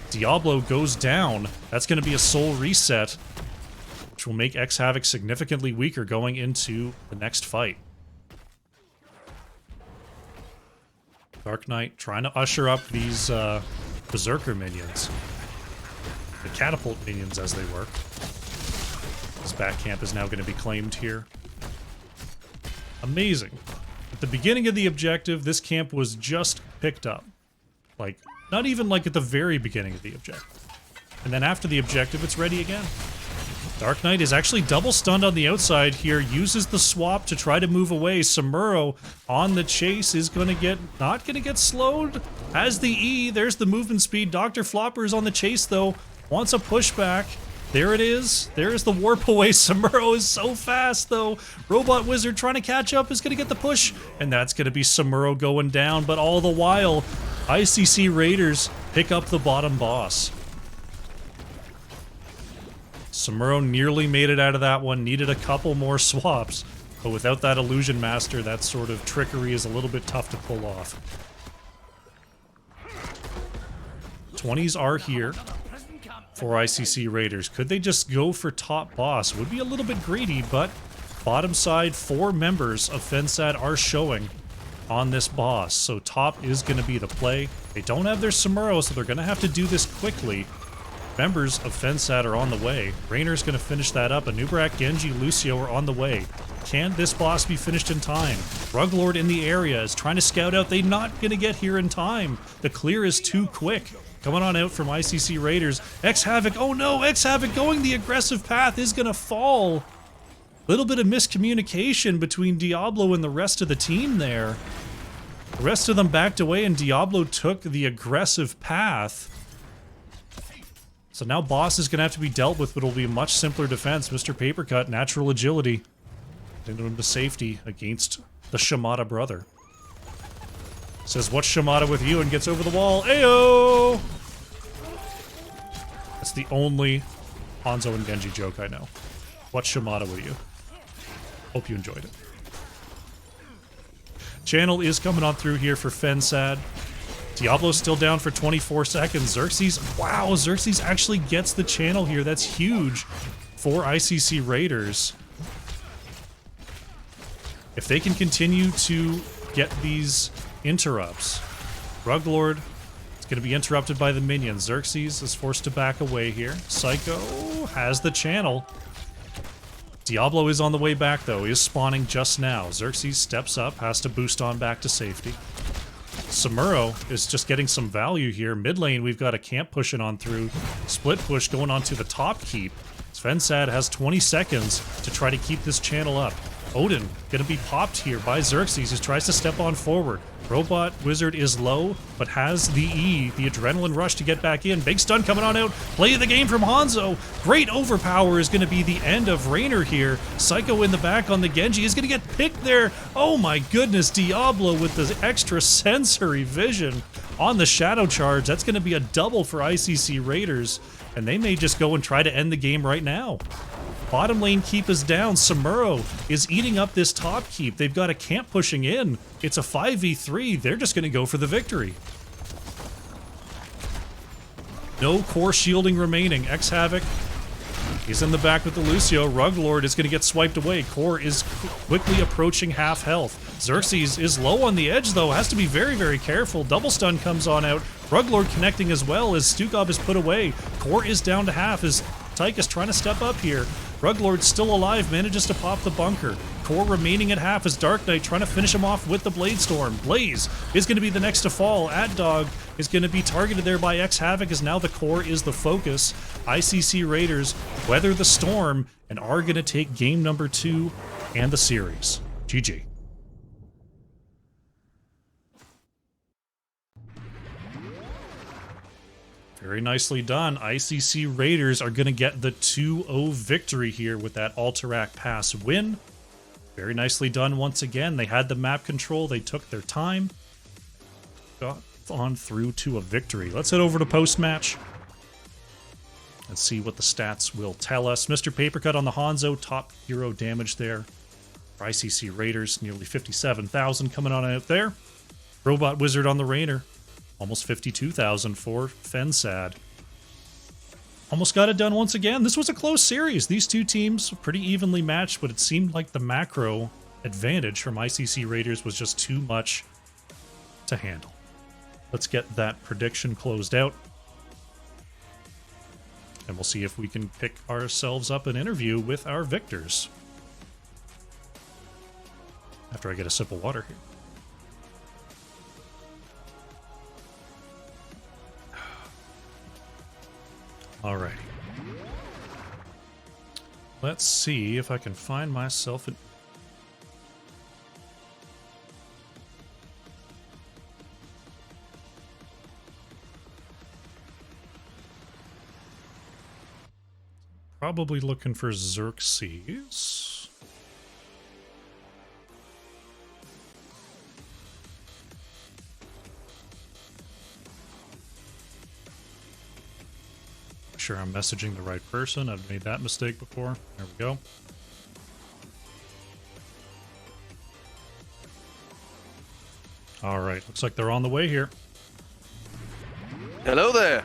A: Diablo goes down. That's going to be a soul reset, which will make X-Havoc significantly weaker going into the next fight. Dark Knight trying to usher up these Berserker minions. The catapult minions as they were. This back camp is now going to be claimed here. Amazing. At the beginning of the objective, this camp was just picked up. Like, not even like at the very beginning of the objective. And then after the objective, it's ready again. Dark Knight is actually double stunned on the outside here, uses the swap to try to move away. Samuro on the chase is going to get, not going to get slowed. Has the E, there's the movement speed. Dr. Flopper is on the chase though, wants a pushback. There it is, there's the warp away. Samuro is so fast though. Robot Wizard trying to catch up is going to get the push, and that's going to be Samuro going down, but all the while, ICC Raiders pick up the bottom boss. Samuro nearly made it out of that one, needed a couple more swaps, but without that Illusion Master, that sort of trickery is a little bit tough to pull off. 20s are here for ICC Raiders. Could they just go for top boss? Would be a little bit greedy, but bottom side, 4 members of Fensad are showing on this boss, so top is going to be the play. They don't have their Samuro, so they're going to have to do this quickly. Members of Fensad are on the way. Raynor's going to finish that up. Anubarak, Genji, Lucio are on the way. Can this boss be finished in time? Ruglord in the area is trying to scout out. They're not going to get here in time. The clear is too quick. Coming on out from ICC Raiders. X-Havoc, oh no, X-Havoc going the aggressive path is going to fall. Little bit of miscommunication between Diablo and the rest of the team there. The rest of them backed away and Diablo took the aggressive path. So now boss is going to have to be dealt with, but it'll be a much simpler defense. Mr. Papercut, natural agility. Into him to safety against the Shimada brother. Says, what's Shimada with you? And gets over the wall. Ayo! That's the only Hanzo and Genji joke I know. What's Shimada with you? Hope you enjoyed it. Channel is coming on through here for Fensad. Diablo's still down for 24 seconds. Xerxes, wow, Xerxes actually gets the channel here. That's huge for ICC Raiders. If they can continue to get these interrupts, Ruglord is going to be interrupted by the minions. Xerxes is forced to back away here. Psycho has the channel. Diablo is on the way back though. He is spawning just now. Xerxes steps up, has to boost on back to safety. Samuro is just getting some value here. Mid lane, we've got a camp pushing on through. Split push going on to the top keep. Fensad has 20 seconds to try to keep this channel up. Odin gonna be popped here by Xerxes, who tries to step on forward. Robot Wizard is low, but has the E, the adrenaline rush to get back in. Big stun coming on out. Play of the game from Hanzo. Great overpower is gonna be the end of Raynor here. Psycho in the back on the Genji is gonna get picked there. Oh my goodness, Diablo with the extra sensory vision on the Shadow Charge. That's going to be a double for ICC Raiders, and they may just go and try to end the game right now. Bottom lane keep is down. Samuro is eating up this top keep. They've got a camp pushing in. It's a 5v3. They're just going to go for the victory. No core shielding remaining. X-Havoc, he's in the back with the Lucio. Ruglord is going to get swiped away. Core is quickly approaching half health. Xerxes is low on the edge, though. Has to be very, very careful. Double stun comes on out. Ruglord connecting as well as Stukov is put away. Core is down to half as Tyke is trying to step up here. Ruglord still alive, manages to pop the bunker. Core remaining at half as Dark Knight trying to finish him off with the Blade Storm. Blaze is going to be the next to fall. AdDog is going to be targeted there by X-Havoc as now the core is the focus. ICC Raiders weather the storm and are going to take game number 2 and the series. GG. Very nicely done. ICC Raiders are going to get the 2-0 victory here with that Alterac Pass win. Very nicely done once again. They had the map control. They took their time. Got on through to a victory. Let's head over to post-match. Let's see what the stats will tell us. Mr. Papercut on the Hanzo, top hero damage there. For ICC Raiders, nearly 57,000 coming on out there. Robot Wizard on the Rainer. Almost 52,000 for fensad. Almost got it done once again. This was a close series. These two teams pretty evenly matched, but it seemed like the macro advantage from ICC Raiders was just too much to handle. Let's get that prediction closed out. And we'll see if we can pick ourselves up an interview with our victors. After I get a sip of water here. Alrighty. Let's see if I can find myself an... Probably looking for Xerxes. Sure I'm messaging the right person. I've made that mistake before. There we go. All right, looks like they're on the way here.
G: Hello there.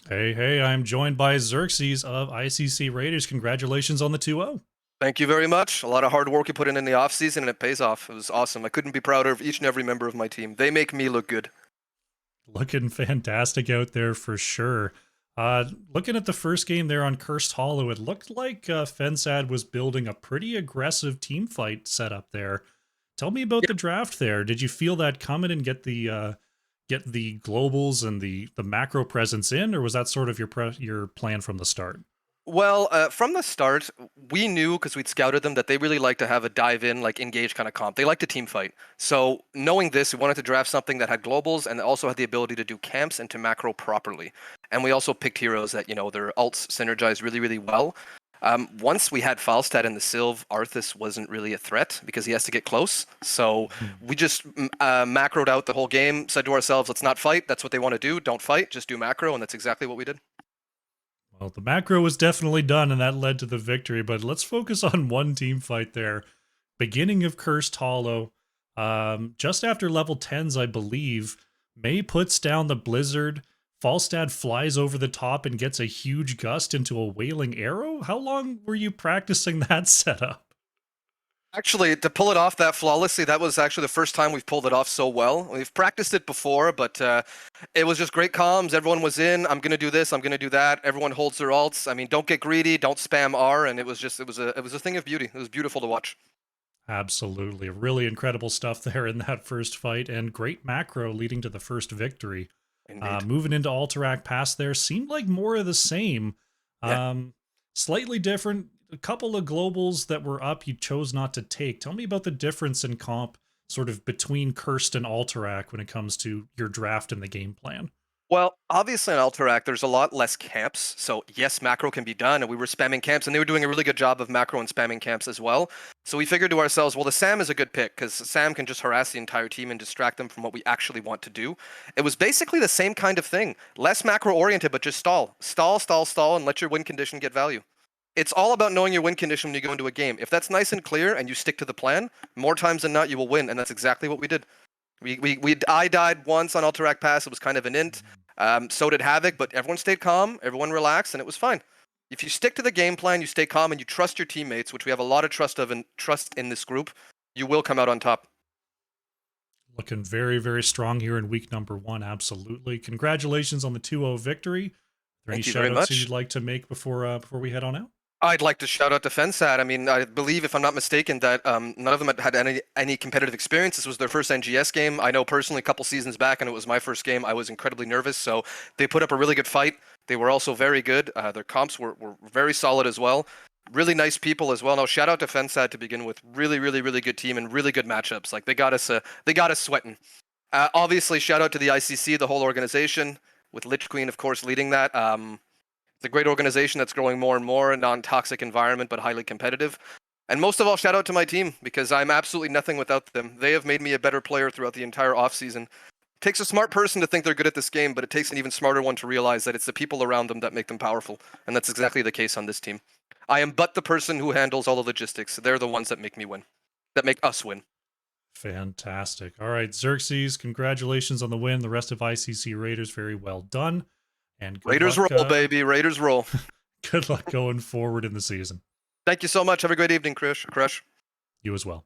A: Hey, I'm joined by Xerxes of ICC Raiders. Congratulations on the 2-0.
G: Thank you very much. A lot of hard work you put in the off season, and it pays off. It was awesome. I couldn't be prouder of each and every member of my team. They make me look good.
A: Looking fantastic out there for sure. Looking at the first game there on Cursed Hollow, it looked like fensad was building a pretty aggressive team fight setup there. Tell me about the draft there. Did you feel that coming and get the globals and the macro presence in, or was that sort of your plan from the start?
G: Well, from the start, we knew, because we'd scouted them, that they really like to have a dive-in, like, engage kind of comp. They like to team fight. So, knowing this, we wanted to draft something that had globals and also had the ability to do camps and to macro properly. And we also picked heroes that, you know, their ults synergize really, really well. Once we had Falstad in the Sylve, Arthas wasn't really a threat because he has to get close. So we just macroed out the whole game, said to ourselves, let's not fight. That's what they want to do. Don't fight, just do macro, and that's exactly what we did.
A: Well, the macro was definitely done, and that led to the victory, but let's focus on one team fight there. Beginning of Cursed Hollow, just after level 10s, I believe, May puts down the Blizzard, Falstad flies over the top and gets a huge gust into a Wailing Arrow? How long were you practicing that setup?
G: Actually, to pull it off that flawlessly, that was actually the first time we've pulled it off so well. We've practiced it before, but it was just great comms. Everyone was in. I'm gonna do this. I'm gonna do that. Everyone holds their ults. I mean, don't get greedy. Don't spam R. And it was a thing of beauty. It was beautiful to watch.
A: Absolutely, really incredible stuff there in that first fight, and great macro leading to the first victory. Moving into Alterac Pass there seemed like more of the same. Slightly different. A couple of globals that were up you chose not to take. Tell me about the difference in comp sort of between Cursed and Alterac when it comes to your draft and the game plan.
G: Well, obviously in Alterac, there's a lot less camps. So yes, macro can be done, and we were spamming camps, and they were doing a really good job of macro and spamming camps as well. So we figured to ourselves, well, the Sam is a good pick because Sam can just harass the entire team and distract them from what we actually want to do. It was basically the same kind of thing, less macro oriented, but just stall, and let your win condition get value. It's all about knowing your win condition when you go into a game. If that's nice and clear and you stick to the plan, more times than not you will win, and that's exactly what we did. I died once on Alterac Pass. It was kind of an int. So did Havoc, but everyone stayed calm, everyone relaxed, and it was fine. If you stick to the game plan, you stay calm, and you trust your teammates, which we have a lot of trust in this group, you will come out on top.
A: Looking very, very strong here in week number 1. Absolutely. Congratulations on the 2-0 victory. Are there any
G: Thank you very
A: shout-outs
G: much.
A: you'd like to make before we head on out?
G: I'd like to shout out to fensad. I mean, I believe, if I'm not mistaken, that none of them had any competitive experience. This was their first NGS game. I know personally a couple seasons back, and it was my first game. I was incredibly nervous, so they put up a really good fight. They were also very good. Their comps were very solid as well. Really nice people as well. Now, shout out to fensad to begin with. Really, really, really good team and really good matchups. Like, they got us sweating. Obviously, shout out to the ICC, the whole organization, with Lich Queen, of course, leading that. It's a great organization that's growing more and more, a non-toxic environment, but highly competitive. And most of all, shout out to my team, because I'm absolutely nothing without them. They have made me a better player throughout the entire offseason. It takes a smart person to think they're good at this game, but it takes an even smarter one to realize that it's the people around them that make them powerful. And that's exactly the case on this team. I am but the person who handles all the logistics. They're the ones that make me win. That make us win.
A: Fantastic. All right, Xerxes, congratulations on the win. The rest of ICC Raiders, very well done. And
G: Raiders
A: luck,
G: roll, baby. Raiders roll.
A: Good luck going forward in the season.
G: Thank you so much. Have a great evening, Crush.
A: You as well.